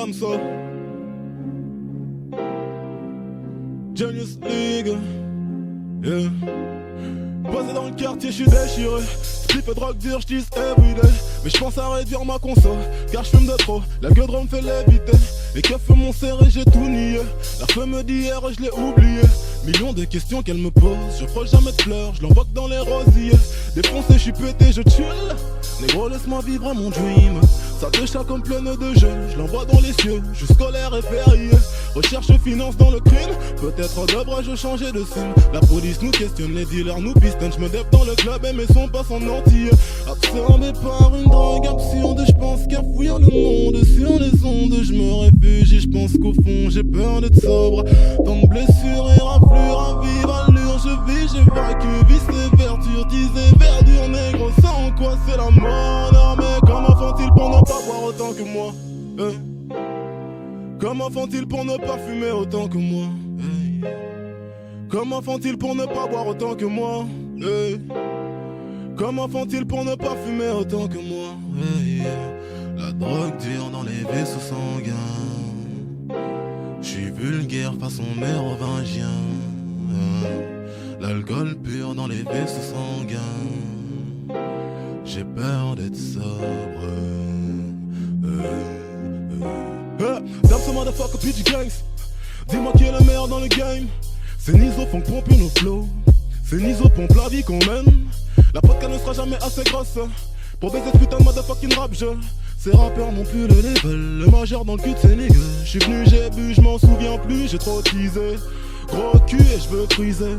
Damso, Genius League, yeah. Posé dans le quartier, j'suis déchiré. Spliff et drogue dure, j'dis everyday. Mais j'pense à réduire ma conso, car j'fume de trop. La gueule me fait léviter. Et que fait mon serré, j'ai tout nié. La femme d'hier, je l'ai oublié. Millions de questions qu'elle me pose. Je frôle jamais de fleurs, je l'envoie que dans les rosiers. Défoncé, j'suis pété, je chill. Négro, laisse-moi vivre mon dream. Ça te chat comme pleine de jeux. Je l'envoie dans les cieux, je scolaire et férié. Recherche finance dans le crime. Peut-être devrais-je changer de signe. La police nous questionne, les dealers nous pistonnent. J'me dève dans le club et mes sons passent en entier. Absorbé par une drogue absurde, j'pense qu'à fuir le monde. Sur les ondes, j'me réfugie. J'pense qu'au fond, j'ai peur d'être sobre. Tant de blessures et raflures à vive allure. Je vis, j'évacue, vice et verdure. Disais verdure, négro, sans quoi c'est la mort. Non mais comment font-ils pour ne pas boire autant que moi? Comment font-ils pour ne pas fumer autant que moi? Comment font-ils pour ne pas boire autant que moi? Comment font-ils pour ne pas fumer autant que moi? La drogue dure dans les vaisseaux sanguins. J'suis vulgaire façon mérovingien. L'alcool pur dans les vaisseaux sanguins. J'ai peur d'être sobre. Damso motherfucker PG Gangs. Dis-moi qui est le meilleur dans le game. C'est Nizo font pomper nos flows. C'est Nizo pompe la vie qu'on mène. La vodka ne sera jamais assez grosse pour baiser ce putain de motherfucking rap jeu. Ces rappeurs n'ont plus le level. Le majeur dans le cul de ces niggas. J'suis venu, j'ai bu, j'm'en souviens plus. J'ai trop teasé. Gros cul et j'veux friser.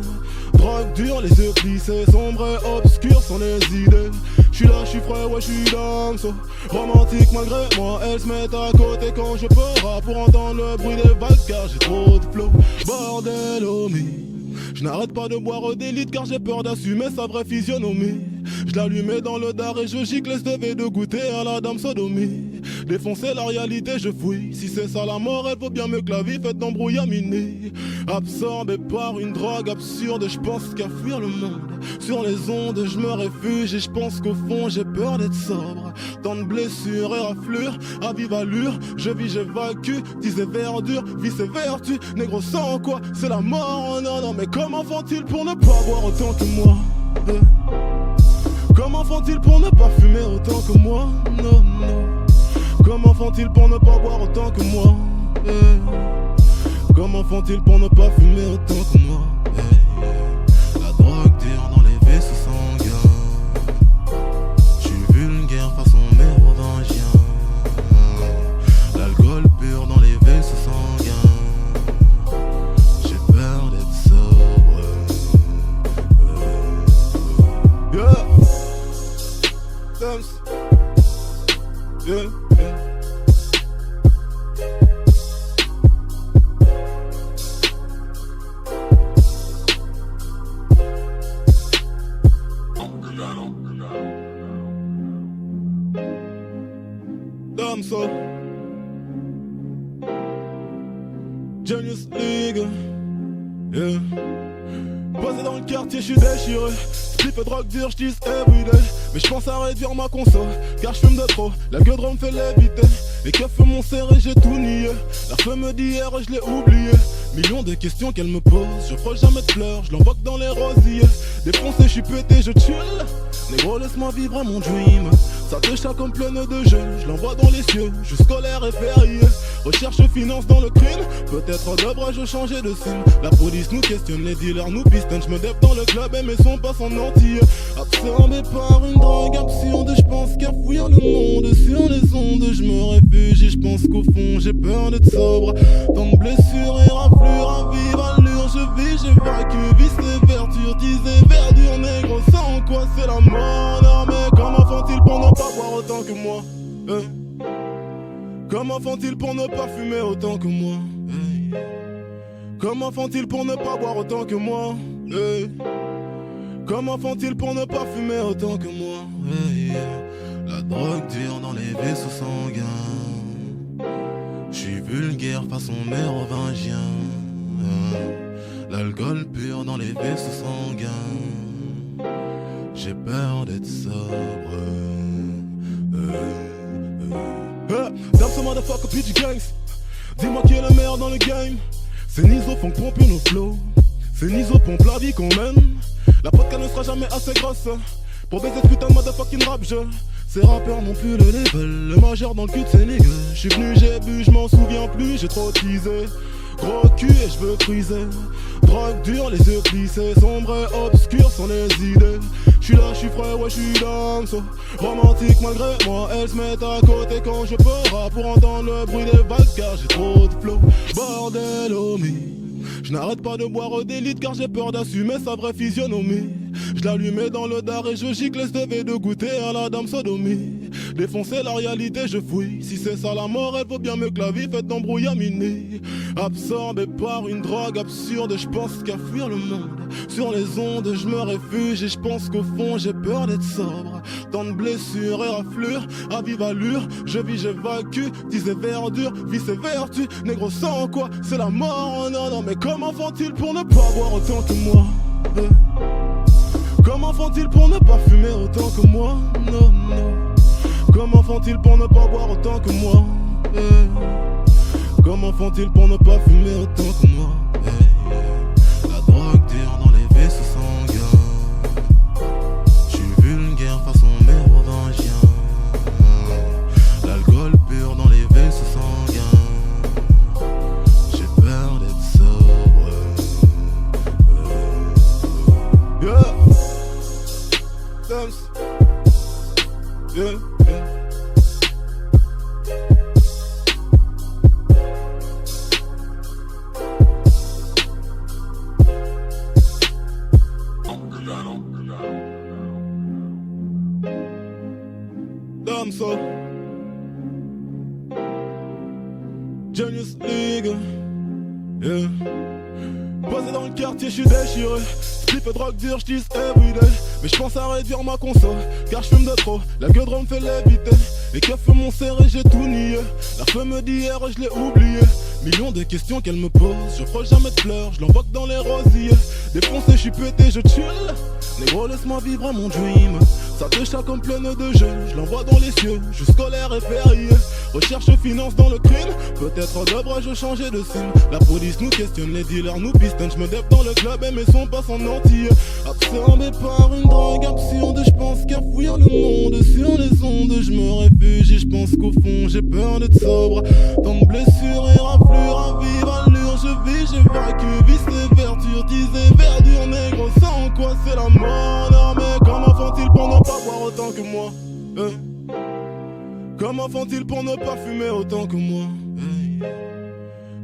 Drogue dure, les yeux plissés. Sombre et obscur sont les idées. J'suis là, j'suis frais, ouais j'suis Damso. Romantique malgré moi, elles se mettent à côté quand je pars pour entendre le bruit des vagues car j'ai trop de flow. Bordel homie, je n'arrête pas de boire des litres car j'ai peur d'assumer sa vraie physionomie. Je l'allumais dans le dard et je gicle, je devais de goûter à la dame sodomie. Défoncer la réalité, je fouille. Si c'est ça la mort, elle vaut bien mieux que la vie faite d'embrouille à minuit. Absorbé par une drogue absurde, je pense qu'à fuir le monde. Sur les ondes, je me réfugie et je pense qu'au fond, j'ai peur d'être sobre. Tant de blessures et raflures, à vive allure, je vis, j'évacue, disais verdure, vice et vertu. Négro sans quoi, c'est la mort, non, non, mais comment font-ils pour ne pas boire autant que moi? Comment font-ils pour ne pas fumer autant que moi? Non, non. Comment font-ils pour ne pas boire autant que moi? Comment font-ils pour ne pas fumer autant que moi? La drogue dure dans les vaisseaux sanguins. J'suis vulgaire façon mérovingien. L'alcool pur dans les vaisseaux sanguins. J'ai peur d'être sobre. Yeah. Dance. Yeah, yeah. Damso, Genius League, yeah. Posé dans le quartier, j'suis déchiré. Spliff et drogue dure, j'dis everyday. Mais j'pense à réduire ma conso, car j'fume de trop. La gueule me fait léviter. Et que fait mon serré, j'ai tout nié. La femme d'hier, je l'ai oublié. Millions de questions qu'elle me pose. Je frôle jamais de fleurs, je l'envoie que dans les rosiers. Défoncé, j'suis pété, je chill. Négro, laisse-moi vivre mon dream. Ça te chat comme pleine de jeux. Je l'envoie dans les cieux, je scolaire et férié. Recherche finance dans le crime. Peut-être devrais-je changer de signe. La police nous questionne, les dealers nous pistonnent. J'me dève dans le club et mes sons passent en entier. Absorbé par une drogue absurde, j'pense qu'à fuir le monde. Sur les ondes, j'me réfugie. J'pense qu'au fond, j'ai peur d'être sobre. Tant de blessures et raflures à vive allure. Je vis, j'évacue, vice et verdure. Disais verdure, négro, sans quoi c'est la mort. Non mais comment font-ils pour ne pas boire autant que moi? Comment font-ils pour ne pas fumer autant que moi? Comment font-ils pour ne pas boire autant que moi? Comment font-ils pour ne pas fumer autant que moi? La drogue dure dans les vaisseaux sanguins. J'suis vulgaire façon mérovingien. L'alcool pur dans les vaisseaux sanguins. J'ai peur d'être sobre. Damso motherfucker motherfucker, PG Gangs. Dis-moi qui est le meilleur dans le game. C'est Nizo font pomper nos flows. C'est Nizo pompe la vie qu'on mène. La podcast ne sera jamais assez grosse pour baiser ce putain de motherfucking rap jeu. Ces rappeurs n'ont plus le level, le majeur dans le cul de ces niggas. J'suis venu, j'ai bu, j'm'en souviens plus, j'ai trop teasé. Gros cul et j'veux criser. Drogue dure, les yeux plissés, sombre et obscur sont les idées. J'suis là, j'suis frais, ouais j'suis dingue, so romantique malgré moi. Elles se mettent à côté quand je pars pour entendre le bruit des vagues car j'ai trop de flow. Bordel homie, je n'arrête pas de boire des litres car j'ai peur d'assumer sa vraie physionomie. Je l'allumais dans le dard et je gicle, je devais de goûter à la dame sodomie. Défoncer la réalité, je fouille. Si c'est ça la mort, elle vaut bien mieux que la vie faite d'embrouille à minuit. Absorbé par une drogue absurde, je pense qu'à fuir le monde. Sur les ondes, je me réfugie et je pense qu'au fond, j'ai peur d'être sobre. Tant de blessures et raflures, à vive allure, je vis, j'évacue. Disais verdure, vie c'est vertu. Négro sans quoi, c'est la mort. Non, non, mais comment font-ils pour ne pas boire autant que moi? Comment font-ils pour ne pas fumer autant que moi? Non, non. Comment font-ils pour ne pas boire autant que moi? Comment font-ils pour ne pas fumer autant que moi? La drogue dure dans les vaisseaux sanguins. J'suis vulgaire façon mérovingien. L'alcool pur dans les vaisseaux sanguins. J'ai peur d'être sobre. Yeah. Yeah, yeah. Damso Genius League, yeah. Posé dans le quartier, j'suis déchiré. Slip et drogue dure, j'dis everyday. Mais j'pense à réduire ma conso, car j'fume de trop, la gueule me fait l'éviter. Les keufs m'ont serré, j'ai tout nié. La femme d'hier, je l'ai oublié. Millions de questions qu'elle me pose, je frôle jamais de fleurs, je l'envoie dans les rosiers. Défoncé, j'suis pété, je chill. Négro, laisse-moi vivre mon dream. Ça te chat comme pleine de jeux, je l'envoie dans les cieux, je scolaire et férié. Recherche finance dans le crime, peut-être devrais-je changer de sim. La police nous questionne, les dealers nous pistonnent. Je me dép dans le club et mes sons passent en entier. Absorbé par une drogue absurde, je pense qu'à fuir le monde. Sur les ondes, je me réfugie, je pense qu'au fond j'ai peur d'être sobre. Tant de blessures et raflures à vive allure, je vis, j'évacue, vice et verdure, disais verdure, négro, sans quoi c'est la mort. Non mais comment font-ils pour ne pas boire autant que moi? Comment font-ils pour ne pas fumer autant que moi?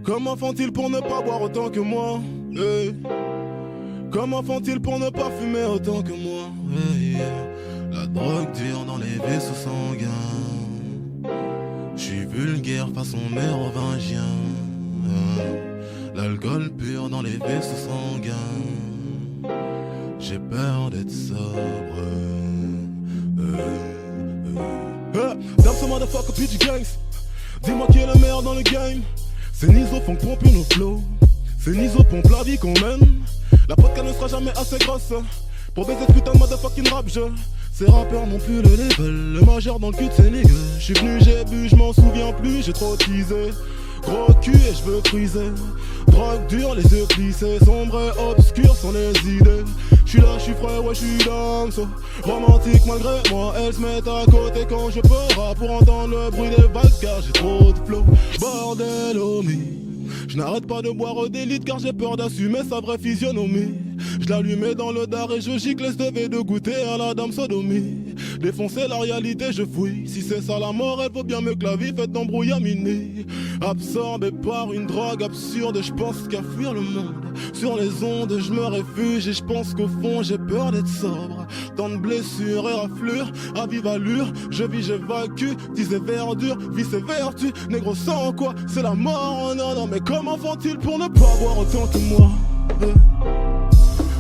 Comment font-ils pour ne pas boire autant que moi? Comment font-ils pour ne pas fumer autant que moi? La drogue dure dans les vaisseaux sanguins. J'suis vulgaire façon mérovingien. L'alcool pur dans les vaisseaux sanguins. J'ai peur d'être sobre. Damso motherfucker, PG Gangs. Dis-moi qui est le meilleur dans le game. C'est Nizo font pomper nos flows. C'est Nizo pompe la vie qu'on mène. La podcast ne sera jamais assez grosse pour baiser ce putain de motherfucking rap jeu. Ces rappeurs n'ont plus le level, le majeur dans le cul de ces niggas. J'suis venu, j'ai bu, j'm'en souviens plus, j'ai trop teasé. Gros cul et j'veux criser. Drogue dure, les yeux plissés, sombre et obscur sont les idées. J'suis là, j'suis frais, ouais j'suis dingue, so romantique malgré moi. Elles se mettent à côté quand je pars pour entendre le bruit des vagues car j'ai trop de flow. Bordel homie, je n'arrête pas de boire des litres car j'ai peur d'assumer sa vraie physionomie. Je l'allumais dans le dard et je gicle, je devais de goûter à la dame sodomie. Défoncer la réalité, je fouille. Si c'est ça la mort, elle vaut bien mieux que la vie faite d'embrouille à minuit. Absorbé par une drogue absurde, je pense qu'à fuir le monde. Sur les ondes, je me réfugie et je pense qu'au fond j'ai peur d'être sobre. Tant de blessures et raflures, à vive allure, je vis, j'évacue. Disais verdure, vie c'est vertu. Négro sans quoi, c'est la mort. Non, non, mais comment font-ils pour ne pas boire autant que moi?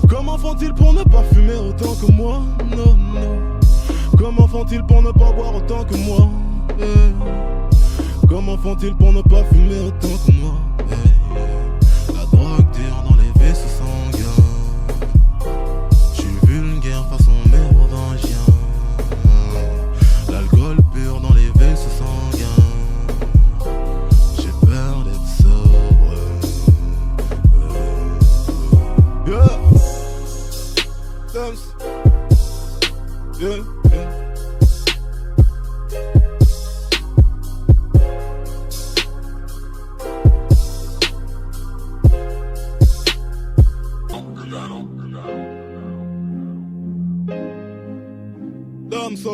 Comment font-ils pour ne pas fumer autant que moi? Non, non. Comment font-ils pour ne pas boire autant que moi? Comment font-ils pour ne pas fumer autant que moi? La drogue dure dans les vaisseaux sanguins. J'suis vulgaire façon mérovingien. L'alcool pur dans les vaisseaux sanguins.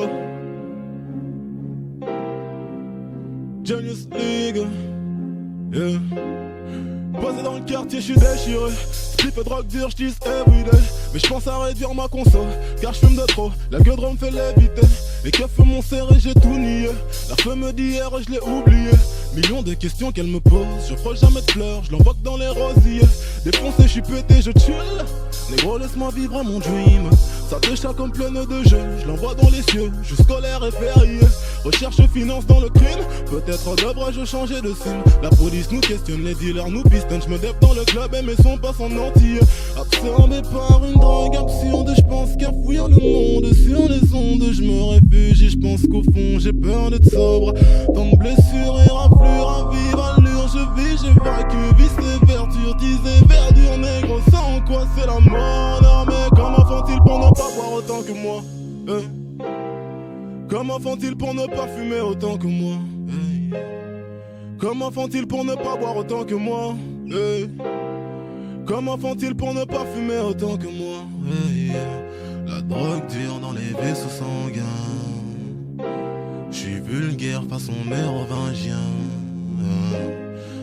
so. Genius League, yeah. Posé dans le quartier, j'suis déchiré. Slip et drogue dure, j'dis everyday. Mais j'pense à réduire ma conso, car j'fume de trop. La gueule me fait léviter. Les keufs m'ont serré, j'ai tout nié. La femme d'hier, je l'ai oublié. Millions de questions qu'elle me pose. Je frôle jamais de fleurs, je l'envoie que dans les rosiers. Défoncé, j'suis pété, je chill. Négro, laisse-moi vivre mon dream. Ça déchire comme pleine de jeux. Je l'envoie dans les cieux, je scolaire et férié. Recherche finance dans le crime. Peut-être devrais-je changer de signe. La police nous questionne, les dealers nous pistonnent. Je me dép dans le club et mes sons passent en entier. Absorbé par une drogue absurde, je pense qu'à fuir le monde. Sur les ondes, je me réfugie. Je pense qu'au fond, j'ai peur d'être sobre. Tant de blessures et raflures à vive allure. Je vis, j'évacue, vice et verdure. Disais verdure, négro, sans quoi c'est la mort. Non, mais comment font-ils pour ne pas boire autant que moi? Comment font-ils pour ne pas fumer autant que moi? Comment font-ils pour ne pas boire autant que moi? Comment font-ils pour ne pas fumer autant que moi? La drogue dure dans les vaisseaux sanguins. J'suis vulgaire façon mérovingien.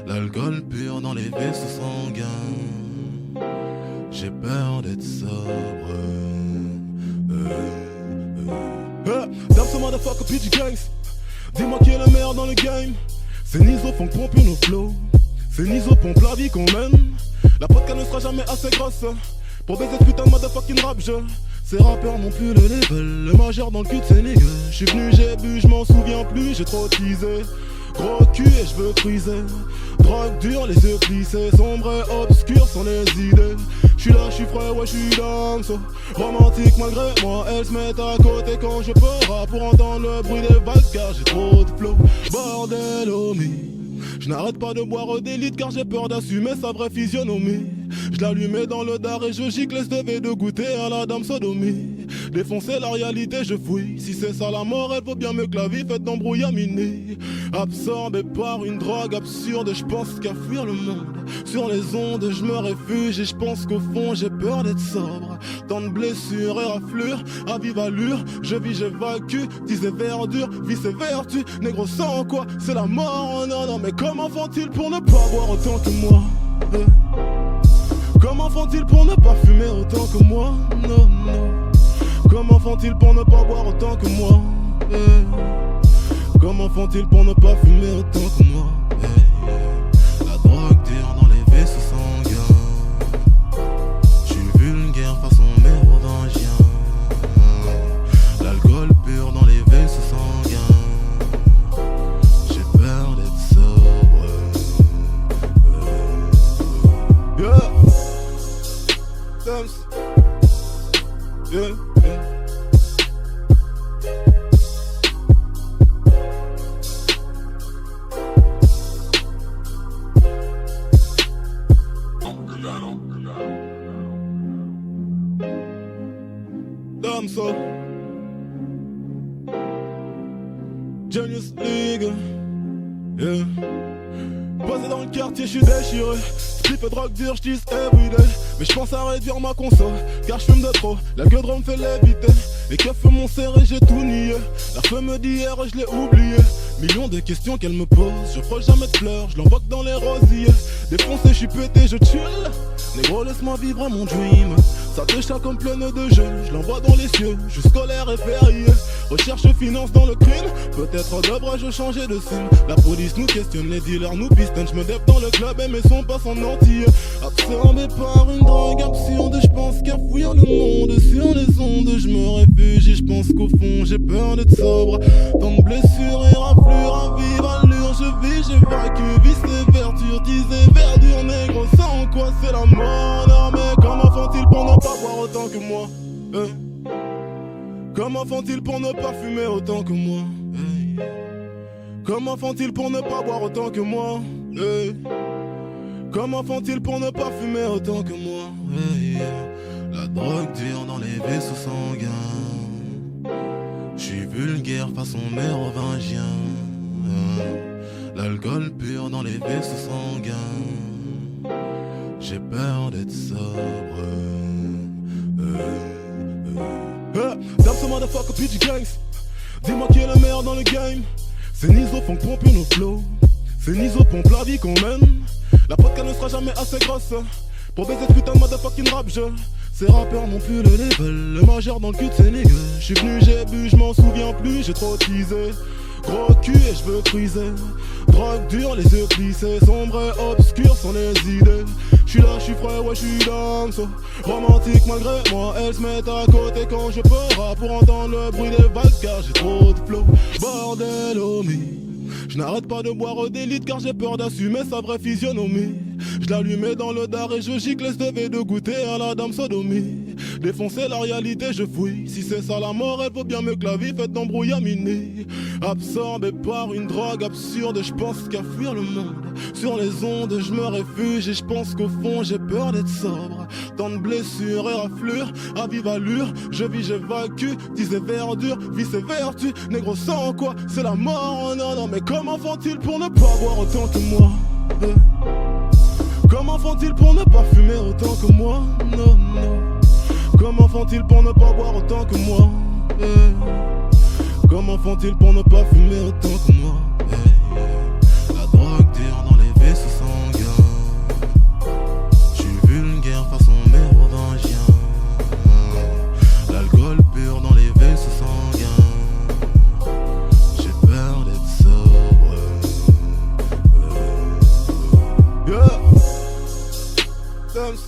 L'alcool pur dans les vaisseaux sanguins. J'ai peur d'être sobre. Damn motherfucker PG Gangs. Dis-moi qui est le meilleur dans le game. C'est Nizo font pomper nos flows. C'est Nizo pompe la vie qu'on mène. La podcast ne sera jamais assez grosse pour baiser ce putain de motherfucking rap jeu. Ces rappeurs n'ont plus le level. Le majeur dans le cul de ces niggas. J'suis venu, j'ai bu, j'm'en souviens plus, j'ai trop teasé. Gros cul et j'veux friser. Drogue dure, les yeux plissés. Sombre et obscur sont les idées. J'suis là, j'suis frais, ouais j'suis dans so. Romantique malgré moi, elle se met à côté quand je pars pour entendre le bruit des vagues car j'ai trop de flow. Bordel homie, je n'arrête pas de boire des litres car j'ai peur d'assumer sa vraie physionomie. Je l'allumais dans le dard et je gicle, devait de goûter à la dame sodomie. Défoncer la réalité, je fouille. Si c'est ça la mort, elle vaut bien mieux que la vie faite d'embrouillamini. Absorbé par une drogue absurde, je pense qu'à fuir le monde. Sur les ondes, je me réfugie et je pense qu'au fond, j'ai peur d'être sobre. Tant de blessures et raflures, à vive allure, je vis, j'évacue. Disais verdure, vice et vertu. Négro sans quoi, c'est la mort. Non, non, mais comment font-ils pour ne pas boire autant que moi? Comment font-ils pour ne pas fumer autant que moi? Non, non. Comment font-ils pour ne pas boire autant que moi? Comment font-ils pour ne pas fumer autant que moi? La drogue dure dans les vaisseaux sanguins. J'suis vulgaire façon mérovingien. L'alcool pur dans les vaisseaux sanguins. J'ai peur d'être sobre. Yeah. Yeah, yeah. Damn so. Genius League, yeah. Posé dans le quartier, j'suis déchiré. Slip et drogue dure, j'dis everyday. Mais j'pense à réduire ma conso, car j'fume de trop. La gueule me fait léviter. Les keufs m'ont serré, j'ai tout nié. La femme d'hier, je l'ai oublié. Millions de questions qu'elle me pose. Je frôle jamais de fleurs, je l'envoie que dans les rosiers. Défoncé, j'suis pété, je chill. Négro, laisse-moi vivre mon dream. Ça déchire comme pleine de jeux. Je l'envoie dans les cieux, je scolaire et férié. Recherche finance dans le crime. Peut-être devrais-je changer de signe. La police nous questionne, les dealers nous pistonnent. Je me dép dans le club et mes sons passent en entier. Absorbé par une drogue absurde, je pense qu'à fuir le monde. Sur les ondes, je me réfugie. Je pense qu'au fond, j'ai peur d'être sobre. Tant de blessures et raflures à vive allure. Je vis, j'évacue, vice et verdure. Disais verdure, négro, sans quoi c'est la mort. Non, mais comment font-ils pour ne pas boire autant que moi? Comment font-ils pour ne pas fumer autant que moi? Comment font-ils pour ne pas boire autant que moi? Comment font-ils pour ne pas fumer autant que moi? La drogue dure dans les vaisseaux sanguins. J'suis vulgaire façon mérovingien. L'alcool pur dans les vaisseaux sanguins. J'ai peur d'être sobre. Damn motherfucker PG Gangs. Dis-moi qui est le meilleur dans le game. C'est Nizo font pomper nos flows. C'est Nizo pompe la vie qu'on mène. La podcast ne sera jamais assez grosse pour baiser ce putain de motherfucking rap jeu. Ces rappeurs n'ont plus le level, le majeur dans le cul de ces niggas. J'suis venu, j'ai bu, j'm'en souviens plus, j'ai trop teasé. Gros cul et j'veux friser. Drogue dure, les yeux plissés, sombre et obscur sont les idées. J'suis là, j'suis frais, ouais j'suis dans so. Romantique malgré moi, elles se mettent à côté quand je peur pour entendre le bruit des vagues car j'ai trop de flow. Bordel homie, je n'arrête pas de boire des litres car j'ai peur d'assumer sa vraie physionomie. Je l'allumais dans le dard et je gicle, je devais de goûter à la dame sodomie. Défoncer la réalité, je fouille. Si c'est ça la mort, elle vaut bien mieux que la vie faite d'embrouillamini. Absorbé par une drogue absurde, je pense qu'à fuir le monde. Sur les ondes, je me réfugie et je pense qu'au fond, j'ai peur d'être sobre. Tant de blessures et raflures, à vive allure, je vis, j'évacue. Disais verdure, vie c'est vertu. Négro sans quoi, c'est la mort. Oh non, non, mais comment font-ils pour ne pas boire autant que moi? Comment font-ils pour ne pas fumer autant que moi? Non, non. Comment font-ils pour ne pas boire autant que moi? Comment font-ils pour ne pas fumer autant que moi? La drogue dure dans les vaisseaux sanguins. J'suis vulgaire façon mérovingien. L'alcool pur dans les vaisseaux sanguins. J'ai peur d'être sobre. Yeah. Dance.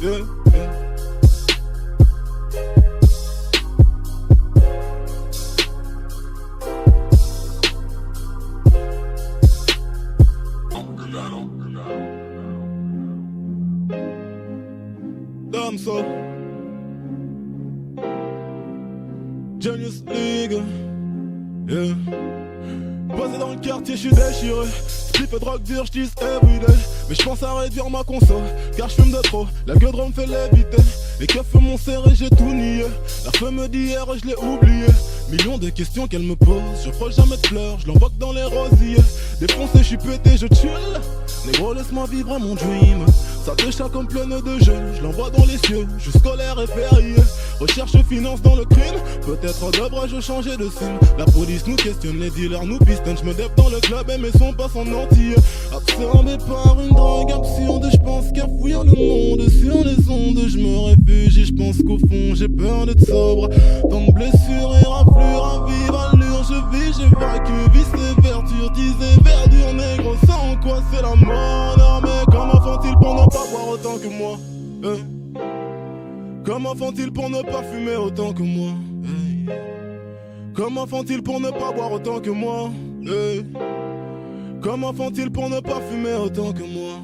Yeah, yeah. Damso Genius League. Yeah. Posé dans le quartier, j'suis déchiré. Slip et drogue dure, j'tise everyday. Mais j'pense à réduire ma conso, car j'fume de trop. La gueule me fait léviter. Les keufs m'ont serré, j'ai tout nié. La femme d'hier, je l'ai oublié. Millions de questions qu'elle me pose. Je frôle jamais de fleurs, je l'envoie que dans les rosiers. Défoncé, j'suis pété, je chill. Négro, laisse-moi vivre mon dream. Ça déchire comme plein de jeux. Je l'envoie dans les cieux, je suis scolaire et férié. Recherche finance dans le crime. Peut-être devrais-je changer de sim. La police nous questionne, les dealers nous pistonnent. Je me dép dans le club et mes sons passent en entier. Absorbé par une drogue absurde, je pense qu'à fuir le monde. Sur les ondes, je me réfugie. Je pense qu'au fond, j'ai peur d'être sobre. Tant de blessures et raflures à vive allure. Je vis, j'évacue, vice et verdure. Disais verdure, négro, sans quoi c'est la mort. Non, mais comment font-ils pour ne pas boire autant que moi? Comment font-ils pour ne pas fumer autant que moi? Comment font-ils pour ne pas boire autant que moi? Comment font-ils pour ne pas fumer autant que moi?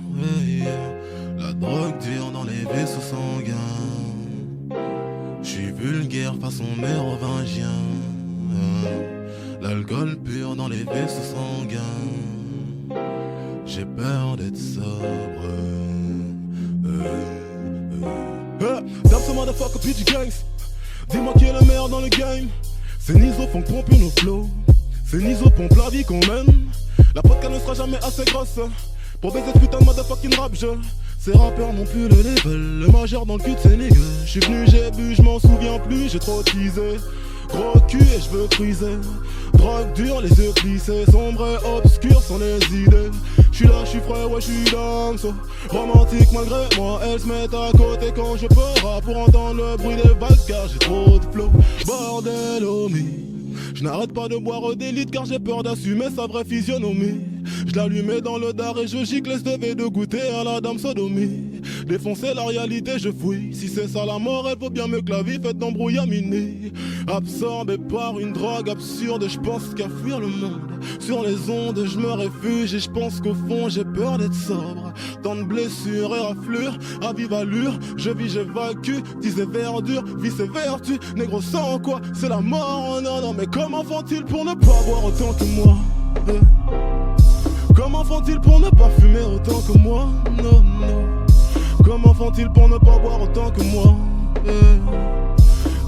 La drogue dure dans les vaisseaux sanguins. J'suis vulgaire façon mérovingien. L'alcool pur dans les vaisseaux sanguins. J'ai peur d'être sobre. Damso motherfucker PG Gangs. Dis-moi qui est le meilleur dans le game. C'est Nizo font pomper nos flows. C'est Nizo pompe la vie qu'on mène. La podcast ne sera jamais assez grosse pour baiser ce putain de motherfucking rap jeu. Ces rappeurs n'ont plus le level, le majeur dans le cul de ces niggas. J'suis venu, j'ai bu, j'm'en souviens plus, j'ai trop teasé. Gros cul et j'veux friser. Drogue dure, les yeux plissés, sombre et obscur sont les idées. J'suis là, j'suis frais, ouais j'suis dans so. Romantique malgré moi, elles se mettent à côté quand je peur pour entendre le bruit des vagues car j'ai trop de flow. Bordel homie, je n'arrête pas de boire des litres car j'ai peur d'assumer sa vraie physionomie. Je l'allumais dans le dard et je gicle, je devais de goûter à la dame sodomie. Défoncer la réalité, je fouille. Si c'est ça la mort, elle vaut bien mieux que la vie faite d'embrouillamini. Absorbé par une drogue absurde, je pense qu'à fuir le monde. Sur les ondes, je me réfugie et je pense qu'au fond, j'ai peur d'être sobre. Tant de blessures et raflures, à vive allure, je vis, j'évacue. Disais verdure, vie c'est vertu. Négro sans quoi, c'est la mort. Oh non, non, mais comment font-ils pour ne pas boire autant que moi? Comment font-ils pour ne pas fumer autant que moi? Non, non. Comment font-ils pour ne pas boire autant que moi?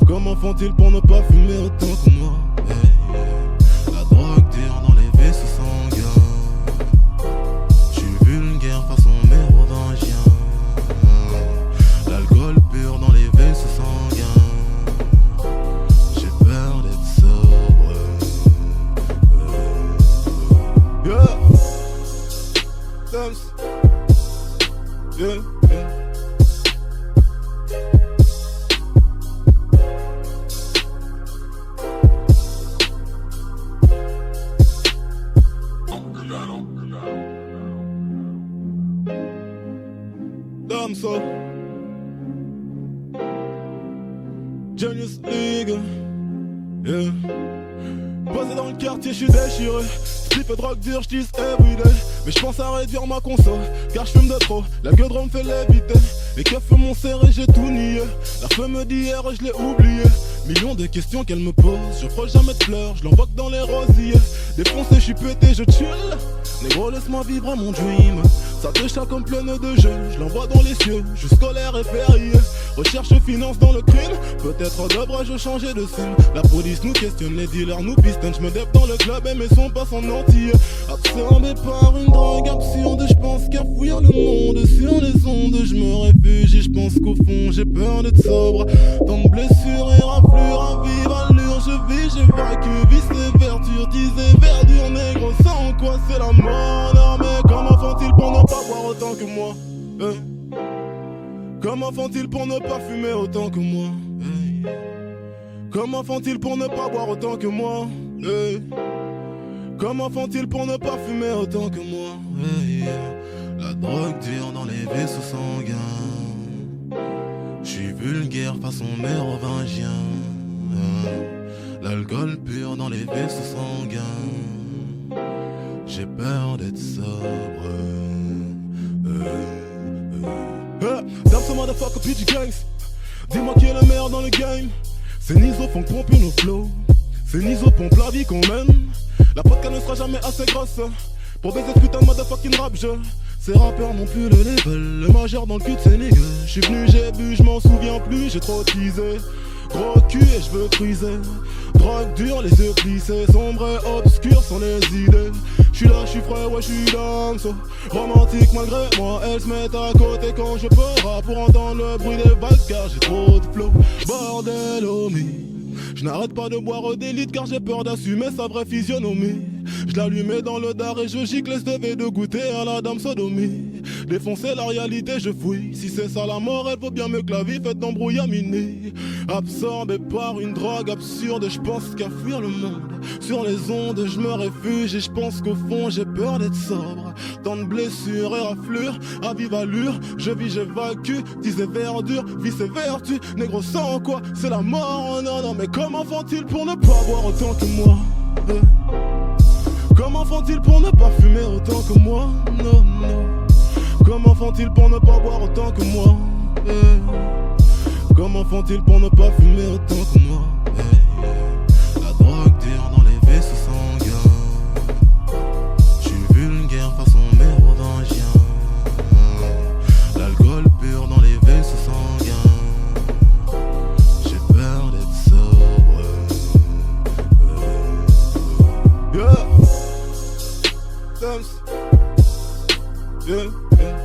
Comment font-ils pour ne pas fumer autant que moi? La drogue dure dans les vaisseaux sanguins. J'suis vulgaire façon mérovingien. L'alcool pur dans les vaisseaux sanguins. J'ai peur d'être Damso, Genius League, yeah. Posé dans le quartier, j'suis déchiré. Slip et drogue dure, j'dis everyday. Mais j'pense à réduire ma conso, car j'fume de trop. La gueule me fait léviter. Les keufs m'ont serré, j'ai tout nié. La femme d'hier, je l'ai oublié. Millions de questions qu'elle me pose. Je frôle jamais de fleurs, je l'envoie que dans les rosiers. Défoncé, j'suis pété, je chill. Négro, laisse-moi vivre mon dream. Ça te chat comme plein de jeux. Je l'envoie dans les cieux, je scolaire et férié. Recherche finance dans le crime. Peut-être devrais-je changer de sim. La police nous questionne, les dealers nous pistonnent. Je me dép dans le club et mes sons passent en entier. Absorbé par une drogue absurde, je pense qu'à fuir le monde. Sur les ondes, je me réfugie. Je pense qu'au fond, j'ai peur d'être sobre. Tant de blessures et raflures à vive allure. Je vis, j'évacue, vice et vertus. Disais verdure, négro, sans quoi c'est la mort. Non, mais comment font-ils pour ne pas boire autant que moi? Comment font-ils pour ne pas fumer autant que moi? Comment font-ils pour ne pas boire autant que moi? Comment font-ils pour ne pas fumer autant que moi? La drogue dure dans les vaisseaux sanguins. J'suis vulgaire façon mérovingien. L'alcool pur dans les vaisseaux sanguins. J'ai peur d'être sobre. Damso motherfucker PG Gangs. Dis-moi qui est le meilleur dans le game. C'est Nizo font pomper nos flows. C'est Nizo pompe la vie qu'on mène. La podcast ne sera jamais assez grosse pour baiser ce putain de motherfucking rap jeu. Ces rappeurs n'ont plus le level. Le majeur dans le cul de ces niggas. J'suis venu, j'ai bu, j'm'en souviens plus. J'ai trop teasé. Gros cul et j'veux friser. Drogue dure, les yeux plissés. Sombre et obscur sont les idées. J'suis là, j'suis frais, ouais j'suis Damso. Romantique malgré moi, elles se mettent à côté quand je peur pour entendre le bruit des vagues car j'ai trop de flow. Bordel homie, je n'arrête pas de boire des litres car j'ai peur d'assumer sa vraie physionomie. Je l'allumais dans le dard et je gicle ce de goûter à la dame sodomie. Défoncer la réalité, je fouille. Si c'est ça la mort, elle vaut bien mieux que la vie faite d'embrouillaminer. Absorbé par une drogue absurde, je pense qu'à fuir le monde. Sur les ondes, je me réfugie et je pense qu'au fond, j'ai peur d'être sobre. Tant de blessures et raflures, à vive allure, je vis, j'évacue. Disais verdure, vice et vertu. Négro sans quoi, c'est la mort. Oh non, non, mais comment font-ils pour ne pas boire autant que moi? Comment font-ils pour ne pas fumer autant que moi? Non, non. Comment font-ils pour ne pas boire autant que moi? Comment font-ils pour ne pas fumer autant que moi? La drogue dure dans les vaisseaux sanguins. J'suis vulgaire façon mérovingien. L'alcool pur dans les vaisseaux sanguins. J'ai peur d'être sobre. Yeah. Dance. Yeah, yeah.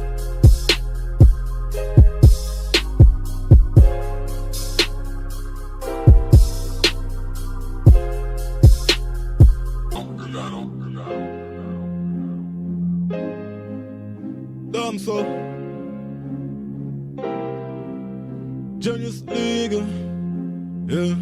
Damso, Genius League, yeah.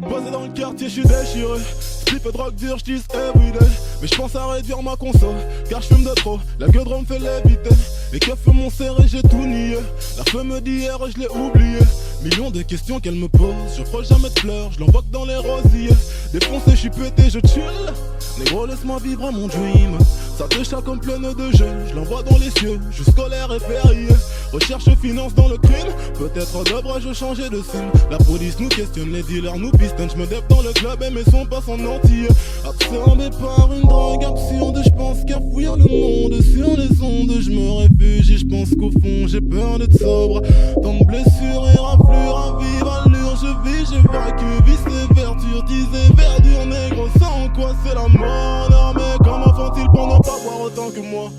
Posé dans le quartier, j'suis déchiré. Slip et drogue dure, j'dis everyday. Mais j'pense à réduire ma conso, car j'fume de trop. La gueule me fait léviter. Les keufs m'ont serré, j'ai tout nié. La femme d'hier, je l'ai oublié. Millions de questions qu'elle me pose. Je frôle jamais de fleurs, je l'envoie que dans les rosiers. Défoncé, j'suis pété, je chill. Négro, laisse-moi vivre mon dream. Ça te chat comme plein de jeux. Je l'envoie dans les cieux, je scolaire et férié. Recherche finance dans le crime. Peut-être devrais-je changer de sim. La police nous questionne, les dealers nous pistonnent. Je me dép dans le club et mes sons passent en entier. Absorbé par une drogue absurde, je pense qu'à fuir le monde. Sur les ondes, je me réfugie. Je pense qu'au fond, j'ai peur d'être sobre. Tant de blessures et raflures à vive allure. Je vis, j'évacue, vice et vertus. Disais verdure, négro, sans quoi c'est la mort. Non, mais comment font-ils pour ne pas boire autant que moi?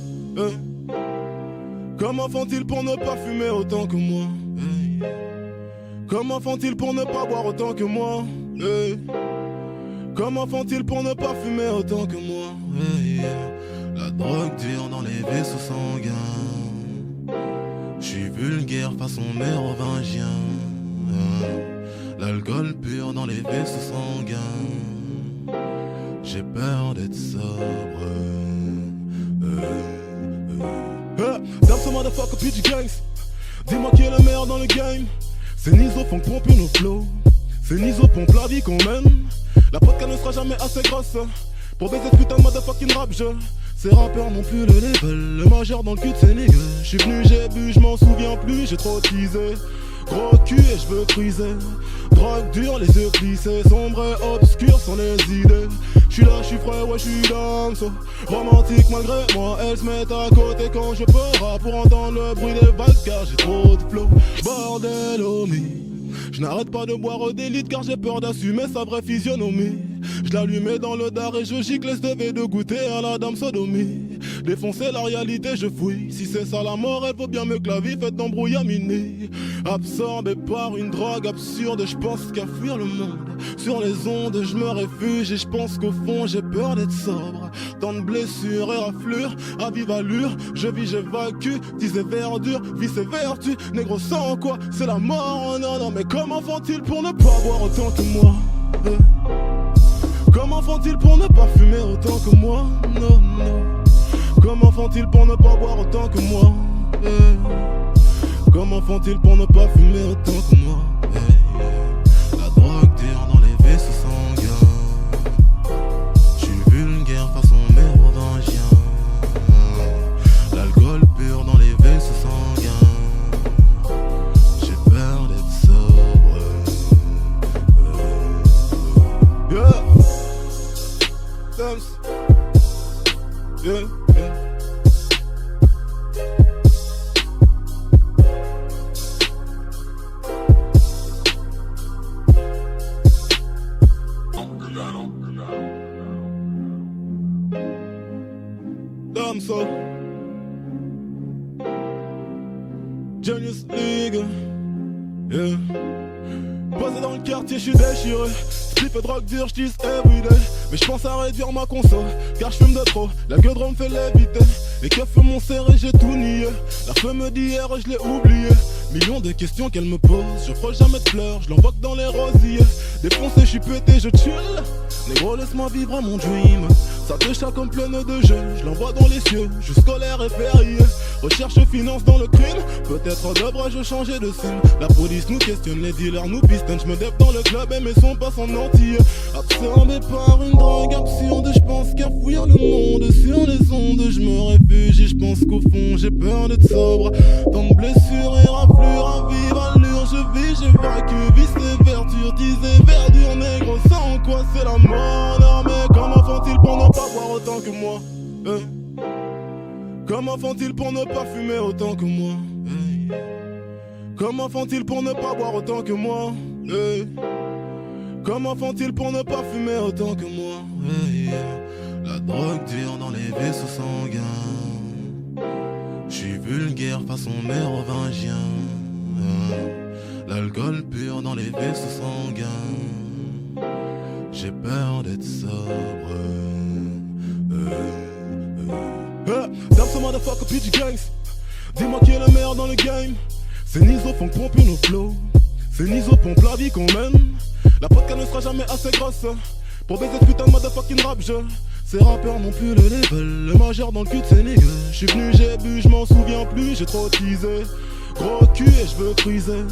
Comment font-ils pour ne pas fumer autant que moi? Comment font-ils pour ne pas boire autant que moi? Comment font-ils pour ne pas fumer autant que moi? La drogue dure dans les vaisseaux sanguins. J'suis vulgaire façon mérovingien. L'alcool pur dans les vaisseaux sanguins. J'ai peur d'être sobre. Damso motherfucker PG Gangs. Dis-moi qui est le meilleur dans le game. C'est Nizo font pomper nos flows. C'est Nizo pompe la vie qu'on mène. La vodka ne sera jamais assez grosse pour baiser ce putain de motherfucking rap jeu. Ces rappeurs n'ont plus le level, le majeur dans le cul de ces niggas. J'suis venu, j'ai bu, j'm'en souviens plus, j'ai trop teasé. Gros cul et j'veux friser. Drogue dure, les yeux plissés, sombre et obscur sont les idées. J'suis là, j'suis frais, ouais j'suis down so. Romantique malgré moi, elles se mettent à côté quand je peur pour entendre le bruit des vagues car j'ai trop de flow. Bordel homie, je n'arrête pas de boire des litres car j'ai peur d'assumer sa vraie physionomie. Je l'allumais dans le dard et je gicle ce de goûter à la dame sodomie. Défoncer la réalité je fouille. Si c'est ça la mort elle vaut bien mieux que la vie faite d'embrouillamini. Absorbé par une drogue absurde, je pense qu'à fuir le monde. Sur les ondes je me réfugie et je pense qu'au fond j'ai peur d'être sobre. Tant de blessures et raflures, à vive allure, je vis, j'évacue, disais verdure, vie c'est vertu, négro sans quoi, c'est la mort, oh non non mais comment font-ils pour ne pas boire autant que moi Comment font-ils pour ne pas fumer autant que moi Non, non. Comment font-ils pour ne pas boire autant que moi Comment font-ils pour ne pas fumer autant que moi La drogue dure dans les vaisseaux sanguins. J'suis vulgaire façon mérovingien. L'alcool pur dans les vaisseaux sanguins. J'ai peur d'être sobre. Yeah. Yeah, yeah. Damso Genius League, yeah. Posé dans le quartier, j'suis déchiré. Slip et drogue dure, j'tisse everyday. Mais j'pense à réduire ma conso, car j'fume de trop, la gueudre me fait léviter. Les keufs m'ont serré, j'ai tout nié. La femme d'hier, je l'ai oublié. Millions de questions qu'elle me pose, je frôle jamais de fleurs, je l'envoie que dans les rosiers. Défoncé, j'suis pété, je chill. Négro, laisse-moi vivre mon dream. Ça te chat comme pleine de jeux, je l'envoie dans les cieux, je scolaire et férié. Recherche finance dans le crime, peut-être devrais-je changer de signe. La police nous questionne, les dealers nous pistonnent. Je me dève dans le club et mes sons passent en entier. Absorbé par une drogue absurde, je pense qu'à fuir le monde. Sur les ondes, je me réfugie, je pense qu'au fond j'ai peur d'être sobre. Tant de blessures et raflures à vive allure, je vis, j'évacue, vice et verdure, disais verdure, négro, sans quoi c'est la mort. Non mais comment font-ils pour ne pas boire autant que moi Comment font-ils pour ne pas fumer autant que moi Comment font-ils pour ne pas boire autant que moi Comment font-ils pour ne pas fumer autant que moi La drogue dure dans les vaisseaux sanguins. J'suis vulgaire façon mérovingien. L'alcool pur dans les vaisseaux sanguins. J'ai peur d'être sobre. Damso motherfucker PG Gangs. Dis-moi qui est le meilleur dans le game. C'est Nizo font pomper nos flows. C'est Nizo pompe la vie qu'on mène. La vodka ne sera jamais assez grosse pour baiser ce putain de motherfucking rap jeu. Ces rappeurs n'ont plus le level, le majeur dans le cul de ces niggas. J'suis venu, j'ai bu, j'm'en souviens plus, j'ai trop teasé. Gros cul et j'veux friser.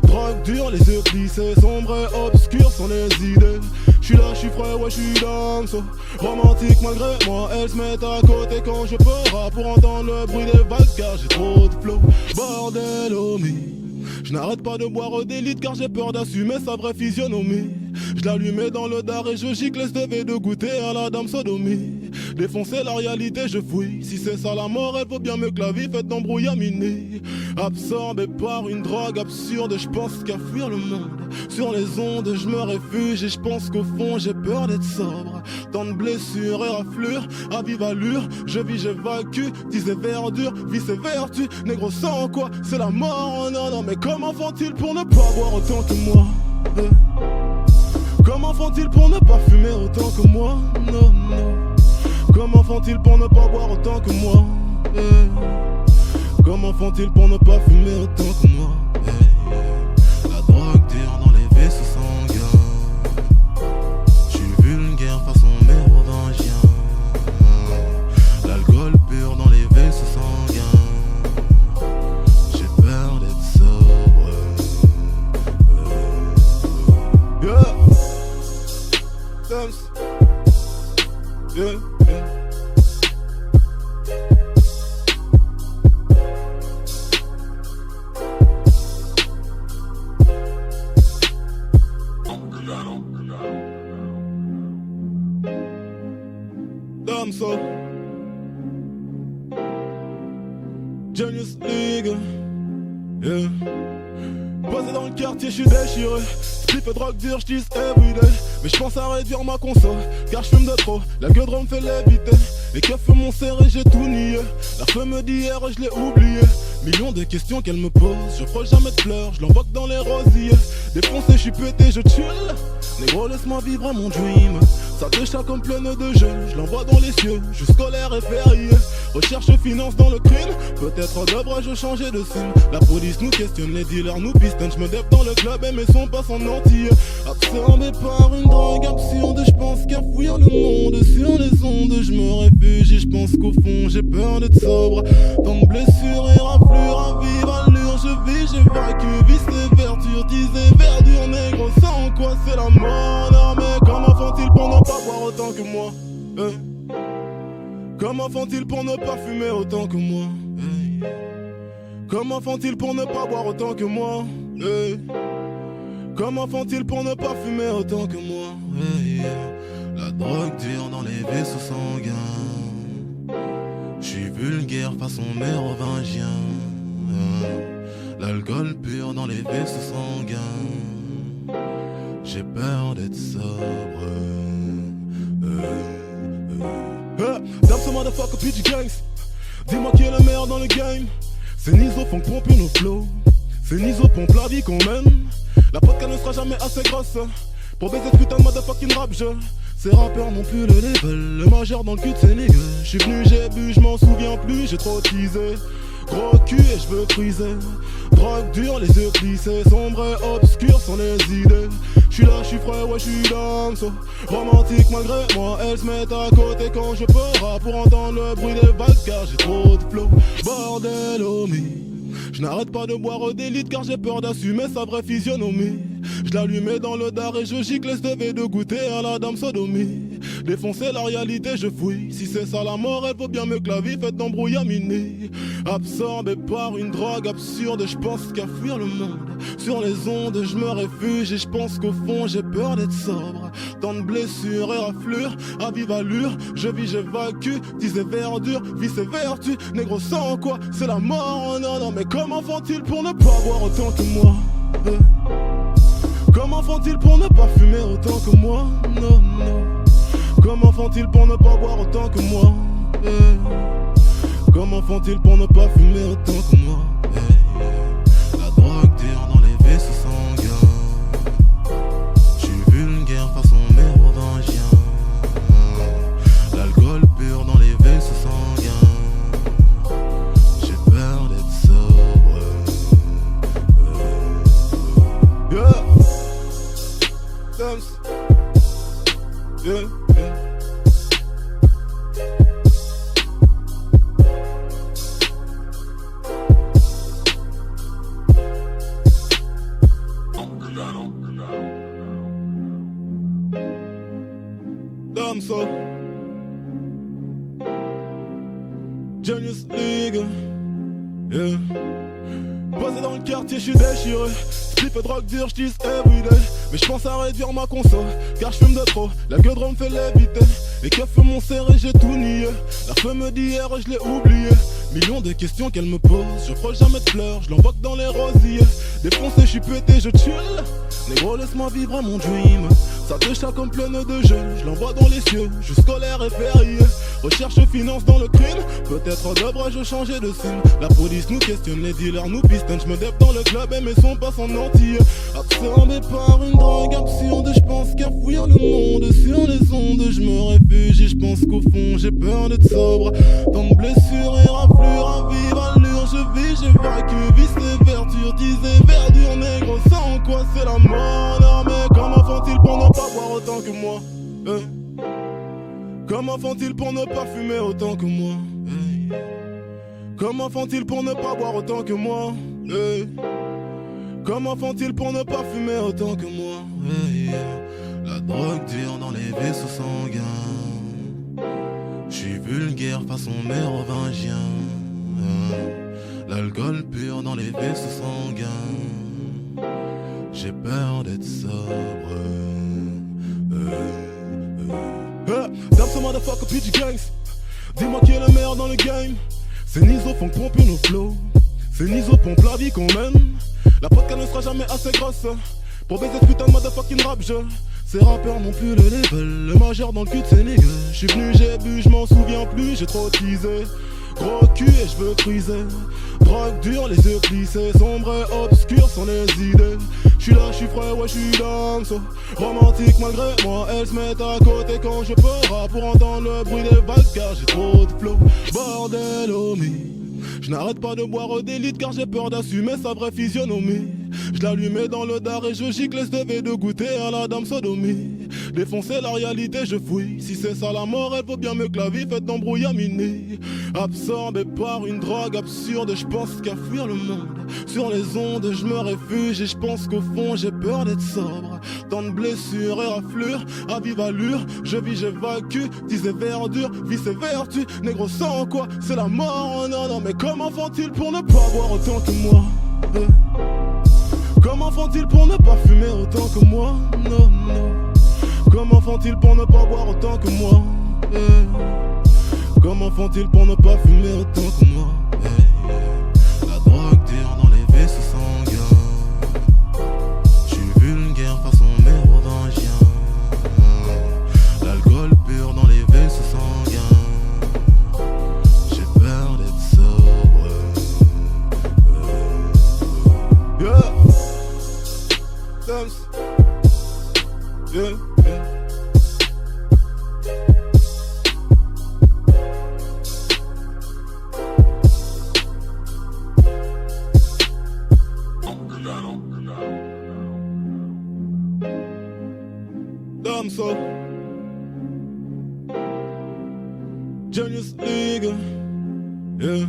Drogue dure, les yeux plissés, sombre et obscur sont les idées. J'suis là, j'suis frais, ouais j'suis down so. Romantique malgré moi, elles se mettent à côté quand je peur pour entendre le bruit des vagues car j'ai trop de flow. Bordel homie, je n'arrête pas de boire des litres car j'ai peur d'assumer sa vraie physionomie. Je l'allumais dans le dard et je gicle ce de goûter à la dame sodomie. Défoncer la réalité je fouille. Si c'est ça la mort elle vaut bien mieux que la vie faite d'embrouillamini. Absorbé par une drogue absurde, je pense qu'à fuir le monde. Sur les ondes je me réfugie et je pense qu'au fond j'ai peur d'être sobre. Tant de blessures et raflures, à vive allure, je vis, j'évacue, disais verdure, vice et vertu, négro sans quoi, c'est la mort, oh non non mais comment font-ils pour ne pas boire autant que moi Comment font-ils pour ne pas fumer autant que moi Non, non. Comment font-ils pour ne pas boire autant que moi Comment font-ils pour ne pas fumer autant que moi La drogue dure dans les vaisseaux sanguins. J'suis vulgaire façon mérovingien. L'alcool pur dans les vaisseaux sanguins. J'ai peur d'être Thames. Yeah, yeah. Damso Genius League, yeah. Posé dans le quartier, j'suis déchiré. Spliff et drogue dure, j'dis everyday. Mais j'pense à réduire ma conso, car j'fume de trop. La gueule me fait léviter. Les keufs m'ont serré, j'ai tout nié. La femme d'hier, je l'ai oublié. Millions de questions qu'elle me pose. Je frôle jamais de fleurs, je l'envoie que dans les rosiers. Défoncé, j'suis pété, je chill. Négro, laisse-moi vivre à mon dream. Ça déchire comme pleine de jeux. Je l'envoie dans les cieux, juste scolaire et férié. Recherche finance dans le crime. Peut-être devrais-je changer de signe. La police nous questionne, les dealers nous pistonnent. J'me dève dans le club et mes sons passent en entier. Absorbé par une drogue absurde, j'pense qu'à fuir le monde. Sur les ondes, j'me réfugie. J'pense qu'au fond, j'ai peur d'être sobre. Tant de blessures et raflures à vive allure. Je vis, j'évacue, vice et verdure. Disais verdure, négro, sans quoi c'est la mort. Non mais comment font-ils pour ne pas boire autant que moi? Comment font-ils pour ne pas fumer autant que moi? Comment font-ils pour ne pas boire autant que moi? Comment font-ils pour ne pas fumer autant que moi? La drogue dure dans les vaisseaux sanguins. J'suis vulgaire façon mérovingien. L'alcool pur dans les vaisseaux sanguins. J'ai peur d'être sobre. Damso motherfucker PG Gangs. Dis-moi qui est le meilleur dans le game. C'est Nizo font pomper nos flows. C'est Nizo pompe la vie qu'on mène. La podcast ne sera jamais assez grosse pour baiser ce putain de motherfucking rap jeu. Ces rappeurs n'ont plus le level. Le majeur dans le cul de ces niggas. J'suis venu, j'ai bu, j'm'en souviens plus. J'ai trop teasé. Gros cul et j'veux friser. Drogue dure, les yeux plissés. Sombre et obscur sont les idées. J'suis là, j'suis frais, ouais j'suis Damso. Romantique malgré moi, elles se mettent à côté quand je pars pour entendre le bruit des vagues car j'ai trop de flow. Bordel homie, je n'arrête pas de boire des litres car j'ai peur d'assumer sa vraie physionomie. Je l'allumais dans le dard et je gicle, je devais de goûter à la dame sodomie. Défoncer la réalité, je fouille. Si c'est ça la mort, elle vaut bien mieux que la vie faite d'embrouille à minuit. Absorbé par une drogue absurde, je pense qu'à fuir le monde. Sur les ondes, je me réfugie et je pense qu'au fond, j'ai peur d'être sobre. Tant de blessures et raflures, à vive allure. Je vis, j'évacue, disais verdure, vice et vertu. Négro sans quoi, c'est la mort, non, non. Mais comment font-ils pour ne pas boire autant que moi? Comment font-ils pour ne pas fumer autant que moi? Non, non. Comment font-ils pour ne pas boire autant que moi? Comment font-ils pour ne pas fumer autant que moi? La drogue dure dans les vaisseaux sanguins. J'suis vulgaire façon mérovingien. L'alcool pur dans les vaisseaux sanguins. J'ai peur d'être sobre. Yeah. Thames. Yeah, yeah. Damso Genius League, yeah. Posé dans le quartier, j'suis déchiré. Spliff et drogue dure, j'dis everyday. Mais j'pense à réduire ma conso, car j'fume de trop. La gueule me fait léviter. Les keufs m'ont serré, j'ai tout nié. La femme d'hier, je l'ai oublié. Millions de questions qu'elle me pose. Je frôle jamais de fleurs, je l'envoie que dans les rosiers. Défoncé, j'suis pété, je chill. Négro, laisse-moi vivre à mon dream. Ça déchire comme pleine de jeux. Je l'envoie dans les cieux, juste scolaire et férié. Recherche finance dans le crime. Peut-être devrais-je changer de signe. La police nous questionne, les dealers nous pistonnent. J'me dève dans le club et mes sons passent en entier. Absorbé par une drogue absurde, j'pense qu'à fuir le monde. Sur les ondes, j'me réfugie. J'pense qu'au fond, j'ai peur d'être sobre. Tant de blessures et raflures à vive allure. Je vis, j'évacue, vice et verdure. Disais verdure, négro, sans quoi c'est la mort. Non mais comment font-ils pour ne pas boire autant que moi? Comment font-ils pour ne pas fumer autant que moi? Comment font-ils pour ne pas boire autant que moi? Comment font-ils pour ne pas fumer autant que moi? La drogue dure dans les vaisseaux sanguins. J'suis vulgaire façon mérovingien. L'alcool pur dans les vaisseaux sanguins. J'ai peur d'être sobre. That's a motherfucker PG Gangs. Dis-moi qui est le meilleur dans le game. C'est Nizo font pomper nos flows. C'est Nizo pompe la vie qu'on mène. La podcast ne sera jamais assez grosse pour baiser ce putain de motherfucking rap jeu. Ces rappeurs n'ont plus le level. Le majeur dans le cul de ces niggas. J'suis venu, j'ai bu, j'm'en souviens plus. J'ai trop teasé. Gros cul et j'veux friser. Drogue dure, les yeux plissés. Sombre et obscur sont les idées. J'suis là, j'suis frais, ouais j'suis dingue so. Romantique malgré moi, elle se met à côté quand je peur pour entendre le bruit des vagues car j'ai trop de flow. Bordel homie, je n'arrête pas de boire des litres car j'ai peur d'assumer sa vraie physionomie. Je l'allumais dans le dard et je gicle, je devais de goûter à la dame sodomie. Défoncer la réalité, je fouille. Si c'est ça la mort, elle vaut bien mieux que la vie faite d'embrouillamini. Absorbé par une drogue absurde, je pense qu'à fuir le monde. Sur les ondes, je me réfugie et je pense qu'au fond, j'ai peur d'être sobre. Tant de blessures et raflures, à vive allure, je vis, j'évacue. Disais verdure, vie c'est vertu. Négro sans quoi, c'est la mort. Non, non, mais comment font-ils pour ne pas boire autant que moi? Comment font-ils pour ne pas fumer autant que moi? Non, non. Comment font-ils pour ne pas boire autant que moi? Comment font-ils pour ne pas fumer autant que moi? La drogue dure dans les vaisseaux sanguins. J'suis vulgaire façon mérovingien. L'alcool pur dans les vaisseaux sanguins. J'ai peur d'être sobre. Yeah. Dance. Yeah, yeah. Damso Genius League. Yeah.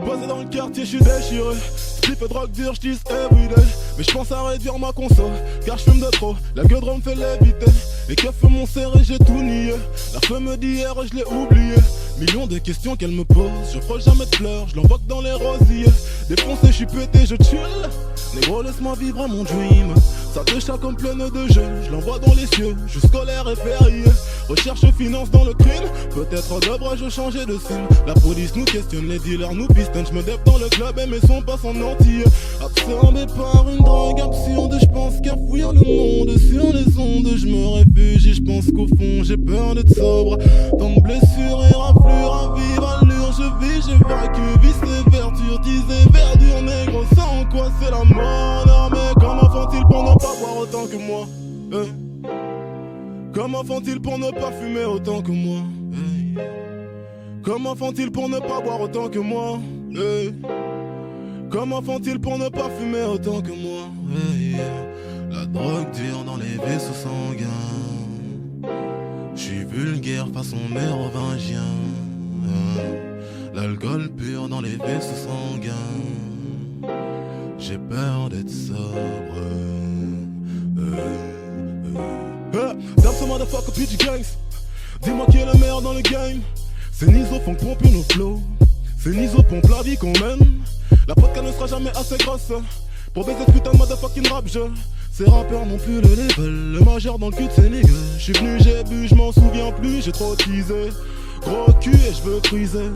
Posé dans le quartier, j'suis déchiré. Slip et drogue dure, j'dis everyday. Mais j'pense à réduire ma conso, car j'fume de trop. La gueule me fait l'éviter. Et que fait mon serré, j'ai tout nié. La femme d'hier, je l'ai oublié. Millions de questions qu'elle me pose. Je frôle jamais de fleurs, je l'envoie dans les rosiers. Défoncé, j'suis pété, je chill. Négro, laisse-moi vivre mon dream. Ça te chat comme pleine de jeux. Je l'envoie dans les cieux, je scolaire et férié. Recherche finance dans le crime. Peut-être devrais-je changer de sim. La police nous questionne, les dealers nous pistonnent. Je me dép dans le club et mes sons passent en entier. Absorbé par une drogue absurde, je pense qu'à fuir le monde. Sur les ondes, je me réfugie. Je pense qu'au fond, j'ai peur d'être sobre. Tant de blessures et raflures, à vive allure. Je vis, j'évacue, vice et vertu. Disais verdure, négro, sans quoi c'est la mort. Non, mais comment font-ils pour ne pas boire autant que moi? Comment font-ils pour ne pas fumer autant que moi? Comment font-ils pour ne pas boire autant que moi? Comment font-ils pour ne pas fumer autant que moi? La drogue dure dans les vaisseaux sanguins. J'suis vulgaire façon mérovingien. L'alcool pur dans les vaisseaux sanguins. J'ai peur d'être sobre. That's a motherfucker PG Gangs. Dis-moi qui est le meilleur dans le game. C'est Nizo font pomper nos flows. C'est Nizo pompe la vie qu'on mène. La podcast ne sera jamais assez grosse pour baiser ce putain de motherfucking rap jeu. Ces rappeurs n'ont plus le level. Le majeur dans le cul de ces niggas. J'suis venu, j'ai bu, j'm'en souviens plus. J'ai trop teasé. Gros cul et j'veux friser.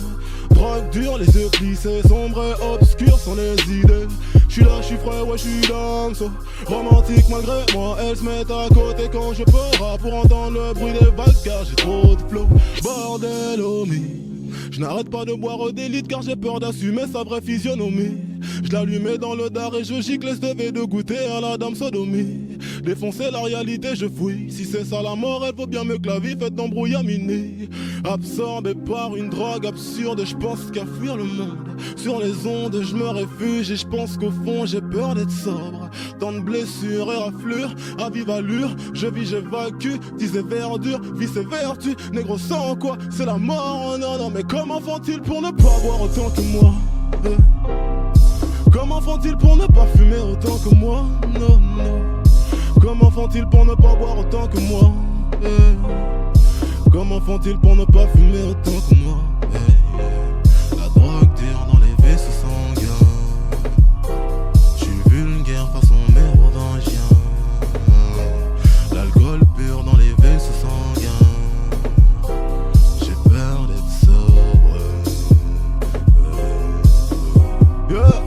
Drogue dure, les yeux plissés. Sombre et obscur sont les idées. J'suis là, j'suis frais, ouais j'suis dingue so. Romantique malgré moi, elle se met à côté quand je peur pour entendre le bruit des vagues car j'ai trop de flow. Bordel homie, je n'arrête pas de boire des litres car j'ai peur d'assumer sa vraie physionomie. Je l'allumais dans le dard et je gicle, je devais de goûter à la dame sodomie. Défoncer la réalité, je fouille. Si c'est ça la mort, elle vaut bien mieux que la vie faite d'embrouillamini. Absorbé par une drogue absurde, je pense qu'à fuir le monde. Sur les ondes, je me réfugie et je pense qu'au fond, j'ai peur d'être sobre. Tant de blessures et raflures, à vive allure, je vis, j'évacue. Disais verdure, vie c'est vertu. Négro sans quoi, c'est la mort. Non, non, mais comment font-ils pour ne pas boire autant que moi? Comment font-ils pour ne pas fumer autant que moi? Non, non. Comment font-ils pour ne pas boire autant que moi? Comment font-ils pour ne pas fumer autant que moi? La drogue dure dans les vaisseaux sanguins. J'suis vulgaire façon mérovingien. L'alcool pur dans les vaisseaux sanguins. J'ai peur d'être sobre. Yeah.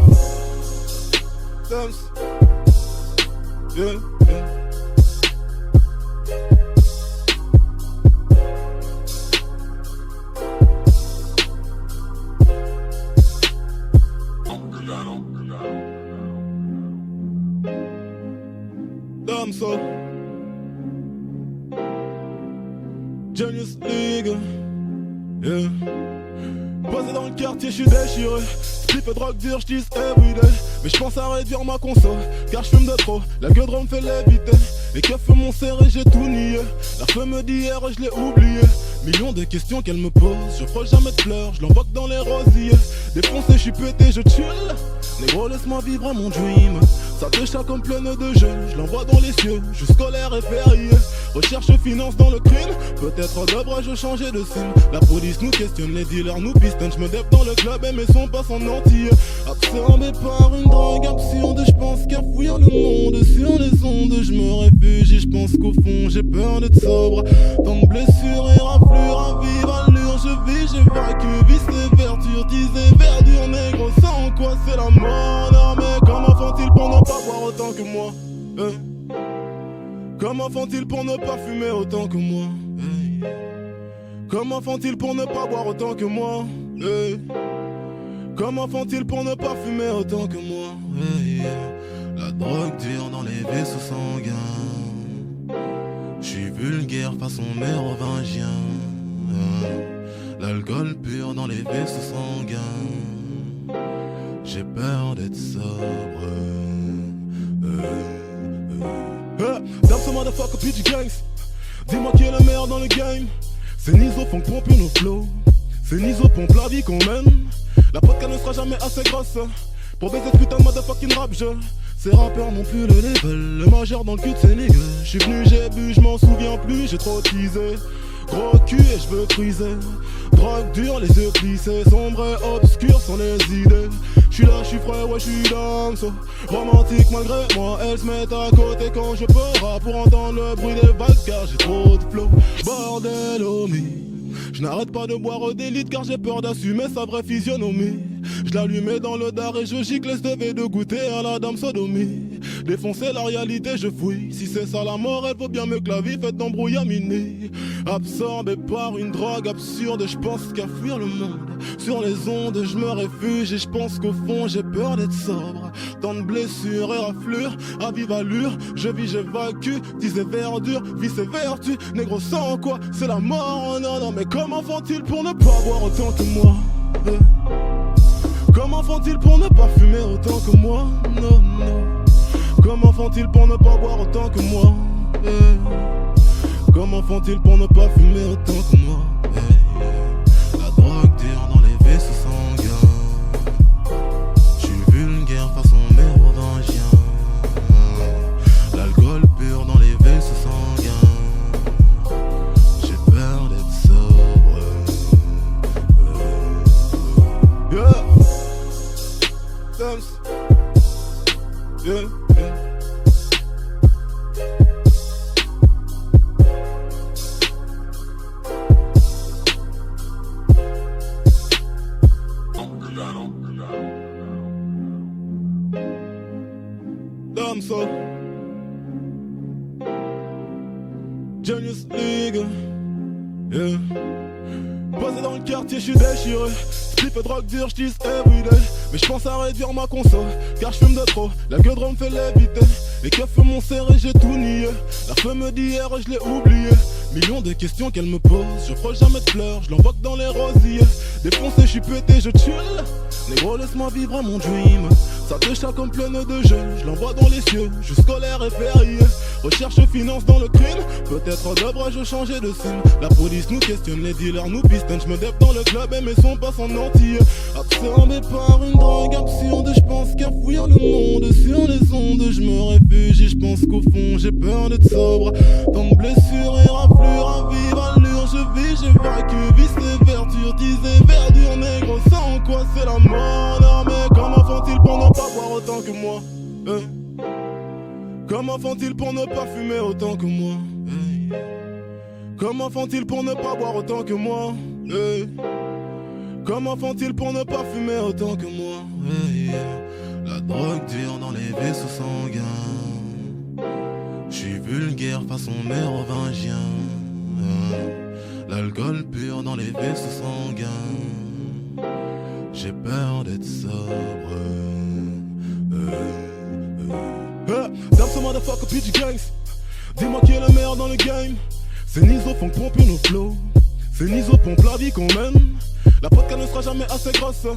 Dance. Yeah. Damso Genius League, yeah. Posé dans le quartier, j'suis déchiré. Slip et drogue dure, j'dis everyday. Mais j'pense à réduire ma conso, car j'fume de trop. La gueule me fait léviter. Les keufs m'ont serré, j'ai tout nié. La femme d'hier, je l'ai oublié. Millions de questions qu'elle me pose. Je frôle jamais de fleurs, je l'envoque dans les rosiers. Défoncé, j'suis pété, je chill. Négro, laisse-moi vivre mon dream. Ça te chat comme pleine de jeux. Je l'envoie dans les cieux, je scolaire et férié. Recherche finance dans le crime. Peut-être devrais-je changer de sim. La police nous questionne, les dealers nous pistonnent. Je me dép dans le club et mes sons passent en entier. Absorbé par une drogue absurde. Je pense qu'à fuir le monde sur les ondes. Je me réfugie, je pense qu'au fond j'ai peur d'être sobre. Tant de blessures et raflures à vive allure. Je vis, j'évacue, vice et vertus. Disais verdure négro, sans quoi c'est la mort. Non mais comment font-ils pour ne pas boire autant que moi? Comment font-ils pour ne pas fumer autant que moi? Comment font-ils pour ne pas boire autant que moi? Comment font-ils pour ne pas fumer autant que moi? La drogue dure dans les vaisseaux sanguins. J'suis vulgaire façon mérovingien. L'alcool pur dans les vaisseaux sanguins. J'ai peur d'être sobre. Damso motherfucker PG Gangs. Dis-moi qui est le meilleur dans le game. C'est Nizo funk pompe nos flows. C'est Nizo pompe la vie qu'on mène. La podcast ne sera jamais assez grosse pour baiser ce putain de motherfucking rap jeu. Ces rappeurs n'ont plus le level. Le majeur dans le cul de ces niggas. J'suis venu, j'ai bu, j'm'en souviens plus, j'ai trop teasé. Gros cul et j'veux friser. Drogue dure, les yeux plissés. Sombre et obscur sont les idées. J'suis là, j'suis frais, ouais j'suis Damso. Romantique malgré moi, elle se met à côté quand je peur pour entendre le bruit des vagues car j'ai trop de flow. Bordel homie, je n'arrête pas de boire des litres car j'ai peur d'assumer sa vraie physionomie. Je l'allumais dans le dard et je gicle, je devais de goûter à la dame sodomie. Défoncer la réalité, je fouille. Si c'est ça la mort, elle vaut bien mieux que la vie faite d'embrouillamini. Absorbé par une drogue absurde, je pense qu'à fuir le monde. Sur les ondes, je me réfugie et je pense qu'au fond j'ai peur d'être sobre. Tant de blessures et raflures, à vive allure, je vis, j'évacue, disais verdure, vice et vertu, négro sans quoi, c'est la mort, non, non, mais comment font-ils pour ne pas boire autant que moi? Comment font-ils pour ne pas fumer autant que moi? Non, non. Comment font-ils pour ne pas boire autant que moi? Comment font-ils pour ne pas fumer autant que moi? La drogue dure dans les vaisseaux sanguins. J'suis vulgaire façon mérovingien. L'alcool pur dans les vaisseaux sanguins. J'ai peur d'être sobre. Yeah. Dance. Yeah, yeah. Damso Genius League, yeah. Posé dans le quartier, j'suis déchiré. Slip et drogue dure, j'dis everyday. Mais j'pense à réduire ma conso, car j'fume de trop. La gueule me fait léviter. Les keufs m'ont serré, j'ai tout nié. La femme d'hier, je l'ai oublié. Millions de questions qu'elle me pose. Je frôle jamais de fleurs, je l'envoque dans les rosiers. Défoncé, j'suis pété, je chill. Négro, laisse-moi vivre mon dream. Ça te chat comme pleine de jeux, je l'envoie dans les cieux, jusqu'au l'air et férié. Recherche finance dans le crime, peut-être devrais-je changer de sim. La police nous questionne, les dealers nous pistonnent. Je me dép dans le club et mes sons passent en entier. Absorbé par une drogue absurde, je pense qu'à fouiller le monde sur les ondes. Je me réfugie, je pense qu'au fond j'ai peur d'être sobre. Tant de blessures et raflures à vive allure. Je vis, j'évacue, vice et vertus, disais verdure négro. Sans quoi c'est la mort. Non mais comment font-ils pour ne pas boire autant que moi? Comment font-ils pour ne pas fumer autant que moi? Comment font-ils pour ne pas boire autant que moi? Comment font-ils pour ne pas fumer autant que moi? La drogue dure dans les vaisseaux sanguins. J'suis vulgaire façon mérovingien. L'alcool pur dans les vaisseaux sanguins. J'ai peur d'être sobre. Damn ce motherfucker PG Gangs. Dis-moi qui est le meilleur dans le game. C'est Nizo font pomper nos flows. C'est Nizo pompe la vie qu'on mène. La podcast ne sera jamais assez grosse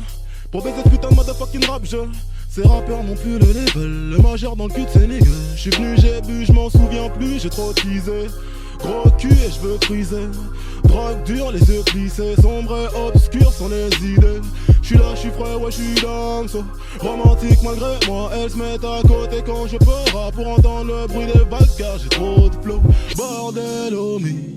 pour baiser ce putain de motherfucking rap jeu. Ces rappeurs n'ont plus le level. Le majeur dans le cul de ces niggas. J'suis venu, j'ai bu, j'm'en souviens plus, j'ai trop teasé. Gros cul et j'veux friser. Drogue dure, les yeux plissés. Sombre et obscur sont les idées. J'suis là, j'suis frais, ouais j'suis dans so. Romantique malgré moi, elle se met à côté quand je peur pour entendre le bruit des vagues car j'ai trop de flow. Bordel homie,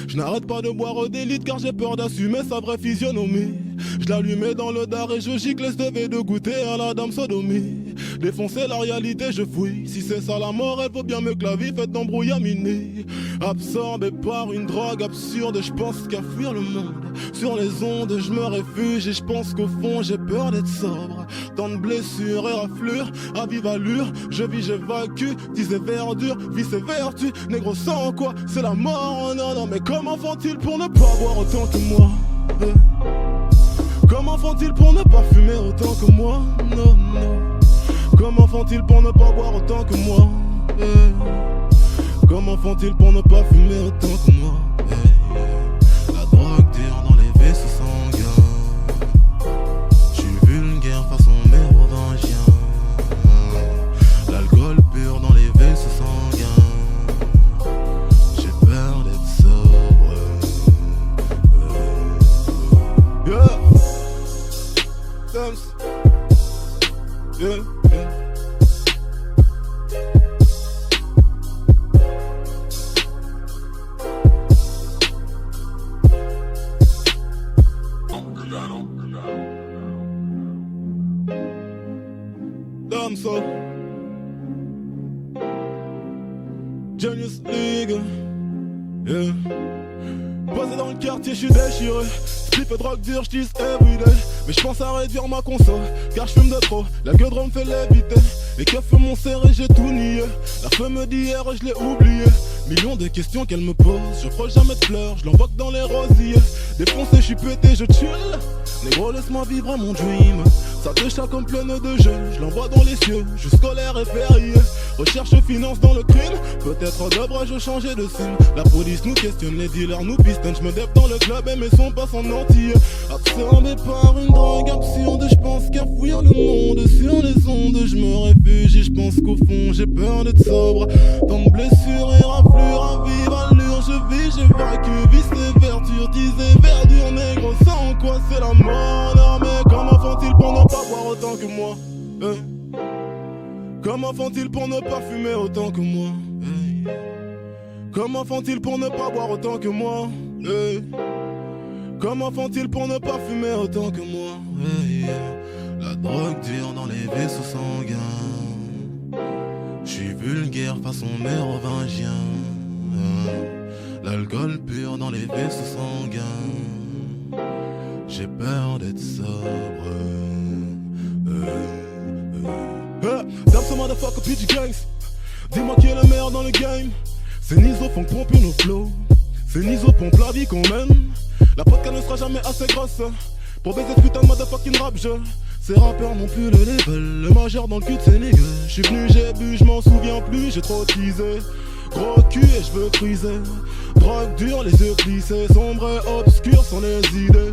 je n'arrête pas de boire des litres car j'ai peur d'assumer sa vraie physionomie. Je l'allumais dans le dard et je gicle, je devais de goûter à la dame sodomie. Défoncer la réalité, je fouille. Si c'est ça la mort, elle vaut bien mieux que la vie faite d'embrouillamini. Absorbé par une drogue absurde, je pense qu'à fuir le monde. Sur les ondes, je me réfugie et je pense qu'au fond j'ai peur d'être sobre. Tant de blessures et raflures, à vive allure, je vis, j'évacue, disais verdure, vice et vertu, négro sans quoi, c'est la mort, oh non, non, mais comment font-ils pour ne pas boire autant que moi? Comment font-ils pour ne pas fumer autant que moi? Non, non. Comment font-ils pour ne pas boire autant que moi? Comment font-ils pour ne pas fumer autant que moi? La drogue dure dans les vaisseaux sanguins. J'suis vulgaire façon mérovingien. L'alcool pur dans les vaisseaux sanguins. J'ai peur d'être sobre. Yeah. Dance. Yeah, yeah. Damn so Genius League. Yeah. Posé dans le quartier, j'suis déchiré. Slip et drogue dure, j'dis everyday. Mais j'pense à réduire ma conso, car j'fume de trop. La gueule me fait léviter. Les keufs m'ont serré, j'ai tout nié. La femme d'hier, je l'ai oublié. Millions de questions qu'elle me pose. Je frôle jamais de fleurs, je l'envoie que dans les rosiers. Défoncé, j'suis pété, je chill. Négro, laisse-moi vivre mon dream. Ça te chat comme pleine de jeux, je l'envoie dans les cieux, jusqu'au l'air et férié. Recherche finance dans le crime, peut-être devrais-je changer de sim. La police nous questionne, les dealers nous pistonnent. Je me dép dans le club et mes sons passent en entier. Absorbé par une drogue absurde, je pense qu'à fouiller le monde sur les ondes. Je me réfugie, je pense qu'au fond j'ai peur d'être sobre. Tant de blessures et raflures à vive allure. Je vis, j'évacue, vice et vertus, disais verdure négro. Sans quoi c'est la mort, non mais comment font-ils pour ne pas boire autant que moi? Comment font-ils pour ne pas fumer autant que moi? Comment font-ils pour ne pas boire autant que moi? Comment font-ils pour ne pas fumer autant que moi? La drogue dure dans les vaisseaux sanguins. J'suis vulgaire façon mérovingien. L'alcool pur dans les vaisseaux sanguins. J'ai peur d'être sobre. Damn ce motherfucker PG Gangs. Dis-moi qui est le meilleur dans le game. C'est Nizo font pomper nos flows. C'est Nizo pompe la vie qu'on mène. La podcast ne sera jamais assez grosse pour baiser ce putain de motherfucking rap jeu. Ces rappeurs n'ont plus le level. Le majeur dans le cul de ces niggas. J'suis venu, j'ai bu, j'm'en souviens plus, j'ai trop teasé. Gros cul et j'veux friser. Drogue dure, les yeux plissés. Sombre et obscur sont les idées.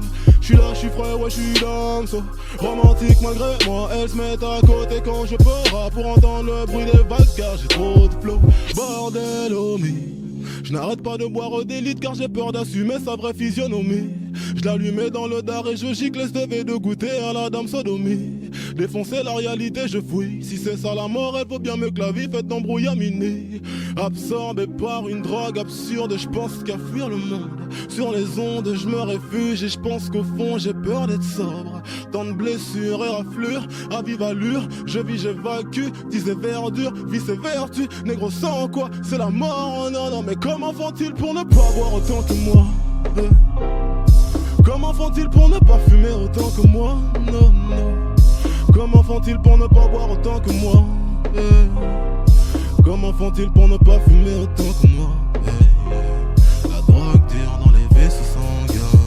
J'suis là, j'suis frais, ouais, j'suis d'âme, so. Romantique malgré moi, elle se met à côté quand je pars pour entendre le bruit des vagues car j'ai trop de flow. Bordel, homie. Je n'arrête pas de boire des litres car j'ai peur d'assumer sa vraie physionomie. Je l'allumais dans le dard et je gicle, je devais de goûter à la dame sodomie. Défoncer la réalité, je fouille. Si c'est ça la mort, elle vaut bien mieux que la vie faite d'embrouillaminer. Absorbé par une drogue absurde, je pense qu'à fuir le monde. Sur les ondes, je me réfugie et je pense qu'au fond, j'ai peur d'être sobre. Tant de blessures et raflures, à vive allure, je vis, j'évacue. Disais verdure, vie c'est vertu. Négro sans quoi, c'est la mort. Oh non, non, mais comment font-ils pour ne pas boire autant que moi? Comment font-ils pour ne pas fumer autant que moi? Non, non. Comment font-ils pour ne pas boire autant que moi? Comment font-ils pour ne pas fumer autant que moi? La drogue dure dans les vaisseaux sanguins.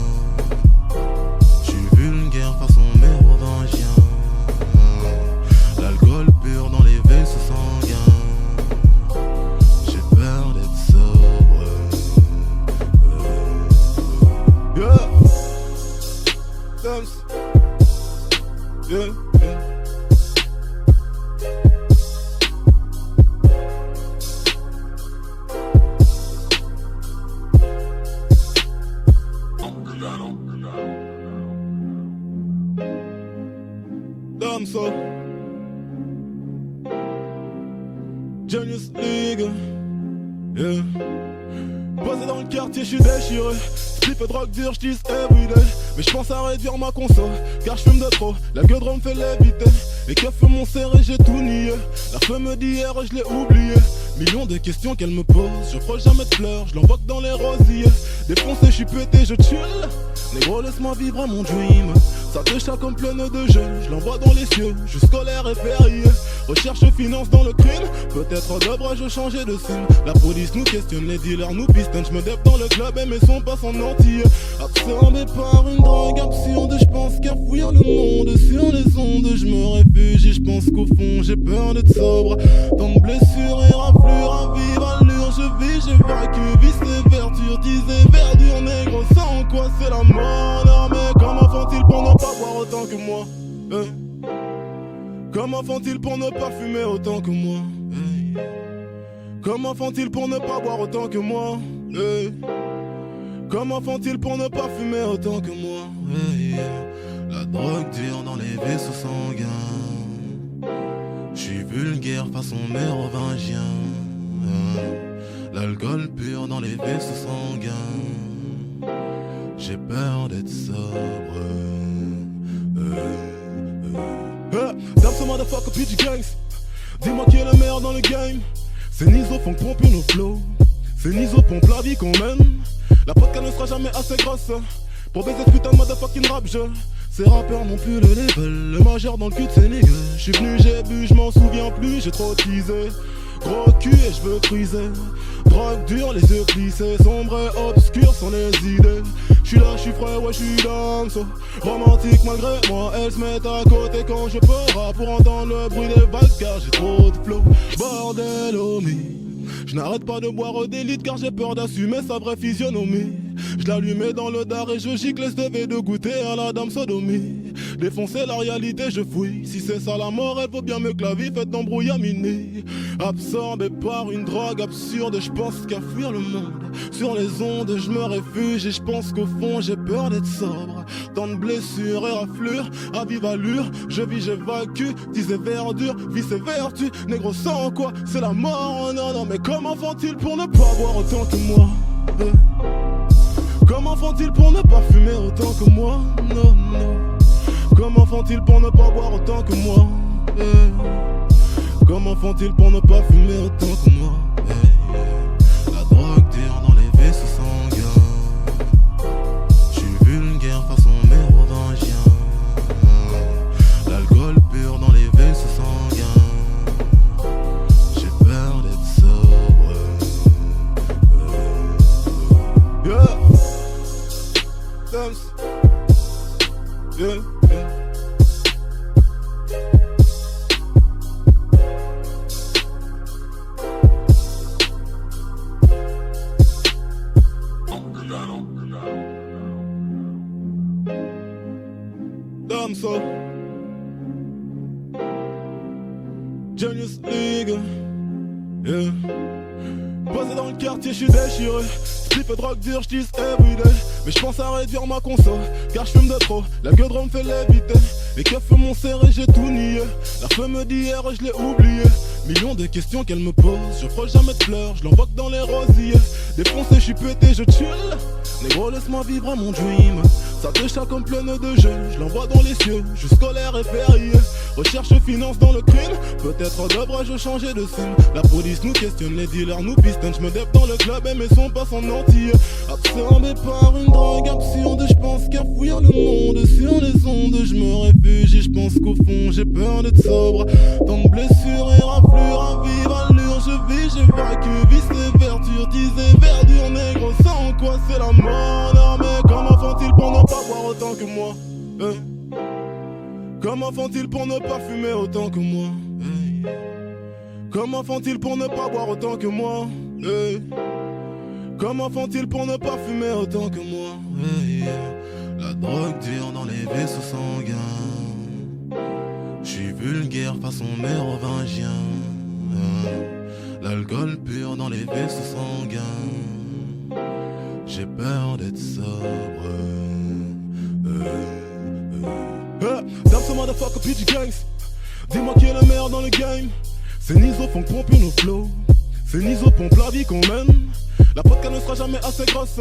J'suis vulgaire façon mérovingien. L'alcool pur dans les vaisseaux sanguins. J'ai peur d'être sobre. Yeah. Dance. Yeah, yeah. Damso Genius League, yeah. Posé dans le quartier, j'suis déchiré. Spliff et drogue dure, j'dis everyday. Mais j'pense à réduire ma conso, car j'fume de trop. La gueule me fait léviter. Les keufs m'ont serré, j'ai tout nié. La femme d'hier, je l'ai oublié. Millions de questions qu'elle me pose. Je frôle jamais de fleurs, je l'envoie dans les rosiers. Défoncé, j'suis pété, je chill. Négro, laisse-moi vivre à mon dream. Ça te chat comme pleine de jeux. Je l'envoie dans les cieux, je scolaire et férié. Recherche finance dans le crime. Peut-être devrais-je changer de sim. La police nous questionne, les dealers nous pistonnent. Je me dép dans le club et mes sons passent en entier. Absorbé par une drogue absurde, je pense qu'à fuir le monde. Sur les ondes, je me réfugie. Je pense qu'au fond, j'ai peur d'être sobre. Tant de blessures et raflures à vive allure. Je vis, j'évacue, vice et verdure. Disais verdure, négro, sans quoi c'est la mort. Non, mais comment font-ils pour ne pas boire autant que moi? Comment font-ils pour ne pas fumer autant que moi? Comment font-ils pour ne pas boire autant que moi? Comment font-ils pour ne pas fumer autant que moi? La drogue dure dans les vaisseaux sanguins. J'suis vulgaire façon mérovingien. L'alcool pur dans les vaisseaux sanguins. J'ai peur d'être sobre. Damn ce motherfucker PG Gangs. Dis-moi qui est le meilleur dans le game. C'est Nizo font pomper nos flows. C'est Nizo pompe la vie qu'on mène. La vodka ne sera jamais assez grosse pour baiser ce putain de motherfucking rap jeu. Ces rappeurs n'ont plus le level. Le majeur dans le cul de ces niggas. J'suis venu, j'ai bu, j'm'en souviens plus. J'ai trop teasé. Gros cul et j'veux friser. Drogue dure, les yeux plissés. Sombre et obscur sont les idées. J'suis là, j'suis frais, ouais, j'suis d'âme, so. Romantique malgré moi, elle se met à côté quand je pars pour entendre le bruit des vagues car j'ai trop de flow. Bordel, homie. Je n'arrête pas de boire des litres car j'ai peur d'assumer sa vraie physionomie. Je l'allumais dans le dard et je gicle, je devais de goûter à la dame sodomie. Défoncer la réalité, je fouille. Si c'est ça la mort, elle vaut bien mieux que la vie faite d'embrouillaminer. Absorbé par une drogue absurde, je pense qu'à fuir le monde. Sur les ondes, je me réfugie et je pense qu'au fond, j'ai peur d'être sobre. Tant de blessures et raflures, à vive allure, je vis, j'évacue. Disais verdure, vie c'est vertu. Négro sans quoi, c'est la mort. Oh non, non, mais comment font-ils pour ne pas boire autant que moi? Comment font-ils pour ne pas fumer autant que moi? Non, non. Comment font-ils pour ne pas boire autant que moi? Comment font-ils pour ne pas fumer autant que moi? La drogue dure dans les vaisseaux sanguins. J'suis vulgaire façon mérovingien. L'alcool pur dans les vaisseaux sanguins. J'ai peur d'être sobre. Yeah. Dance. Yeah, yeah. Damso, Genius League, yeah. Posé dans le quartier, j'suis déchiré. Slip et drogue dure, j'dis everyday. Mais j'pense à réduire ma conso, car j'fume de trop. La gueule me fait léviter. Les keufs m'ont serré, j'ai tout nié. La femme d'hier, je l'ai oublié. Millions de questions qu'elle me pose. Je frôle jamais de fleurs, je l'envoie que dans les rosiers. Défoncé, j'suis pété, je chill. Négro, laisse-moi vivre mon dream. Ça te chat comme pleine de jeux. Je l'envoie dans les cieux, je scolaire et férié. Recherche finance dans le crime. Peut-être devrais-je changer de signe. La police nous questionne, les dealers nous pistonnent. J'me dép dans le club et mes sons passent en entier. Absorbé par une drogue absurde, j'pense qu'à fuir le monde. Sur les ondes, j'me réfugie, j'pense qu'au fond j'ai peur d'être sobre. Tant de blessures et raflures à vive allure. Je vis, j'évacue, vice et verdure. Disais verdure, négro, sans quoi c'est la mort. Non mais comment font-ils pour ne pas boire autant que moi, Comment font-ils pour ne pas fumer autant que moi, Comment font-ils pour ne pas boire autant que moi, Comment font-ils pour ne pas fumer autant que moi, La drogue dure dans les vaisseaux sanguins. J'suis vulgaire façon mérovingien. L'alcool pur dans les vaisseaux sanguins. J'ai peur d'être sobre. Damso motherfucker PG Gangs. Dis-moi qui est le meilleur dans le game. C'est Nizo font pomper nos flows. C'est Nizo pompe la vie qu'on mène. La vodka ne sera jamais assez grosse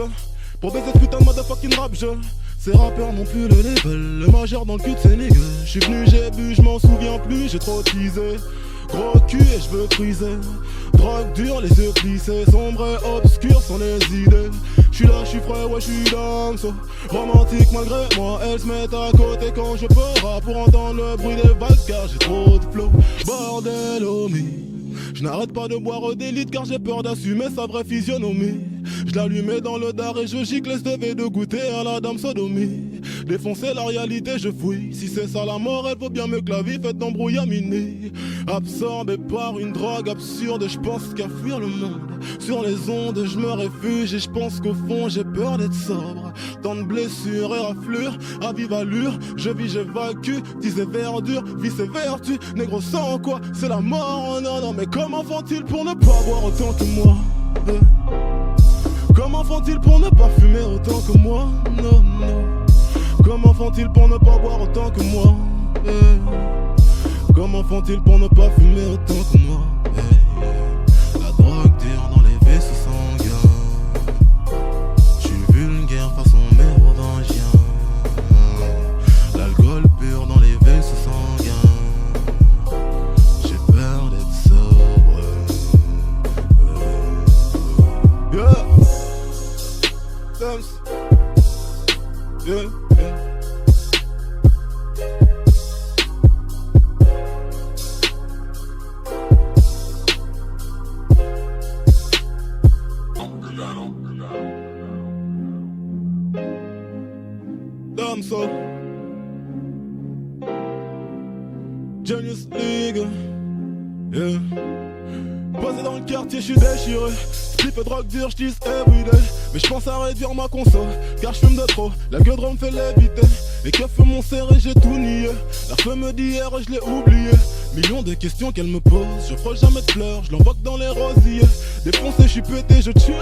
pour baiser ce putain de motherfucking rap jeu. Ces rappeurs n'ont plus le level. Le majeur dans le cul de ces niggas. J'suis venu, j'ai bu, j'm'en souviens plus, j'ai trop teasé. Gros cul et j'veux friser. Drogue dure, les yeux plissés. Sombre et obscur sont les idées. J'suis là, j'suis frais, ouais j'suis Damso. Romantique malgré moi, elles se mettent à côté quand je pars pour entendre le bruit des vagues car j'ai trop de flow. Bordel homie, je n'arrête pas de boire des litres car j'ai peur d'assumer sa vraie physionomie. Je l'allumais dans le dard et je gicle ce devait de goûter à la dame sodomie. Défoncer la réalité, je fouille. Si c'est ça la mort, elle vaut bien mieux que la vie faite d'embrouille à minuit. Absorbé par une drogue absurde, je pense qu'à fuir le monde. Sur les ondes, je me réfugie et je pense qu'au fond j'ai peur d'être sobre. Tant de blessures et raflures, à vive allure, je vis, j'évacue, disais verdure, vice et vertu, négro sans quoi, c'est la mort, non, non, mais comment font-ils pour ne pas boire autant que moi, Comment font-ils pour ne pas fumer autant que moi, non, non. Comment font-ils pour ne pas boire autant que moi, Comment font-ils pour ne pas fumer autant que moi, La drogue dure dans les vaisseaux sanguins. J'suis vulgaire façon mérovingien. L'alcool pur dans les vaisseaux sanguins. J'ai peur d'être sobre. Yeah. Dance. Yeah, yeah. Damso, Genius League, yeah. Posé dans le quartier, j'suis déchiré. Slip et drogue dure, j'dis everyday. Mais j'pense à réduire ma conso, car j'fume de trop. La gueule me fait léviter. Les keufs m'ont serré, j'ai tout nié. La femme d'hier, je l'ai oublié. Millions de questions qu'elle me pose. Je frôle jamais de fleurs, je l'envoie que dans les rosiers. Défoncé, j'suis pété, je chill.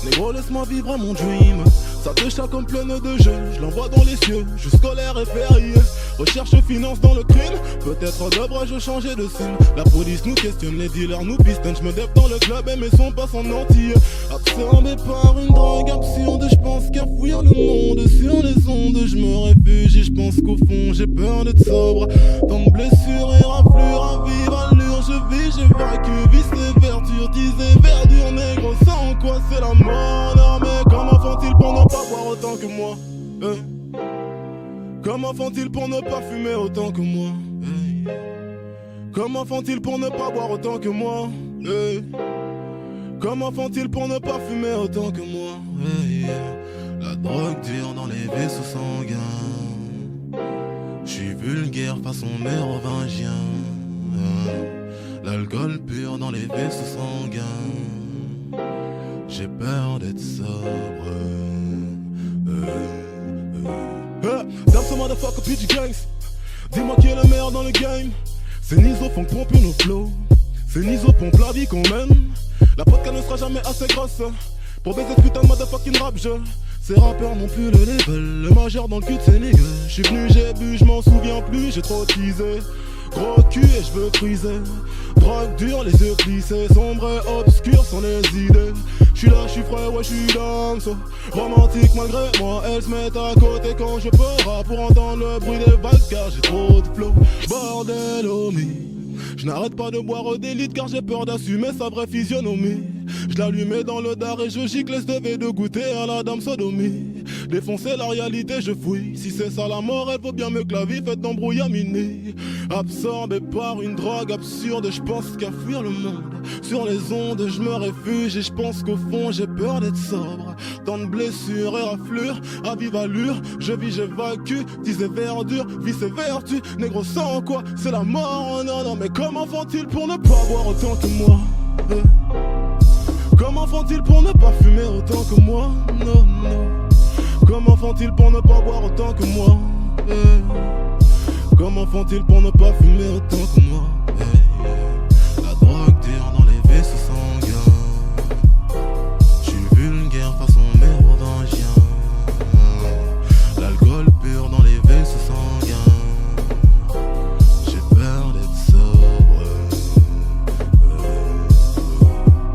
Négro, laisse-moi vivre mon dream. Ça te chat comme pleine de jeux. Je l'envoie dans les cieux, je scolaire et férié. Recherche finance dans le crime. Peut-être devrais-je changer de signe. La police nous questionne, les dealers nous pistonnent. J'me dép dans le club et mes sons passent en entier. Absorbé par une drogue absurde, j'pense qu'à fuir le monde. Sur les ondes, j'me réfugie, j'pense qu'au fond j'ai peur d'être sobre. Tant de blessures et raflures à vive allure. Je vis, j'évacue, vice et verdure. Disais verdure, négro, sans quoi c'est la mort. Non mais comment font-ils pour ne pas boire autant que moi, Comment font-ils pour ne pas fumer autant que moi, Comment font-ils pour ne pas boire autant que moi, Comment font-ils pour ne pas fumer autant que moi, La drogue dure dans les vaisseaux sanguins. J'suis vulgaire façon mérovingien. L'alcool pur dans les vaisseaux sanguins. J'ai peur d'être sobre. Damso motherfucker PG Gangs. Dis-moi qui est le meilleur dans le game. C'est Nizo font pomper nos flows. C'est Nizo pompe la vie qu'on mène. La podcast ne sera jamais assez grosse pour baiser ce putain de motherfucking rap jeu. Ces rappeurs n'ont plus le level, le majeur dans le cul de ces niggas. J'suis venu, j'ai bu, j'm'en souviens plus, j'ai trop teasé. Gros cul et j'veux friser. Drogue dure, les yeux plissés, sombre et obscur sont les idées. J'suis là, j'suis frais, ouais j'suis dans so. Romantique malgré moi, elles se mettent à côté quand je pars pour entendre le bruit des vagues car j'ai trop de flow. Bordel homie, je n'arrête pas de boire des litres car j'ai peur d'assumer sa vraie physionomie. Je l'allumais dans le dard et je gicle, je devais de goûter à la dame sodomie. Défoncer la réalité, je fouille. Si c'est ça la mort, elle vaut bien mieux que la vie faite d'embrouille à minuit. Absorbé par une drogue absurde, je pense qu'à fuir le monde. Sur les ondes, je me réfugie et je pense qu'au fond, j'ai peur d'être sobre. Tant de blessures et raflures, à vive allure, je vis, j'évacue. Disais verdure, vie c'est vertu. Négro sans quoi, c'est la mort. Non, non, mais comment font-ils pour ne pas boire autant que moi? Comment font-ils pour ne pas fumer autant que moi? Non, non. Comment font-ils pour ne pas boire autant que moi? Comment font-ils pour ne pas fumer autant que moi? La drogue dure dans les vaisseaux sanguins. J'suis vulgaire façon mérodangien. L'alcool pur dans les vaisseaux sanguins. J'ai peur d'être sobre.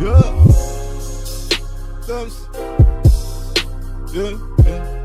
Yeah. Yeah, yeah.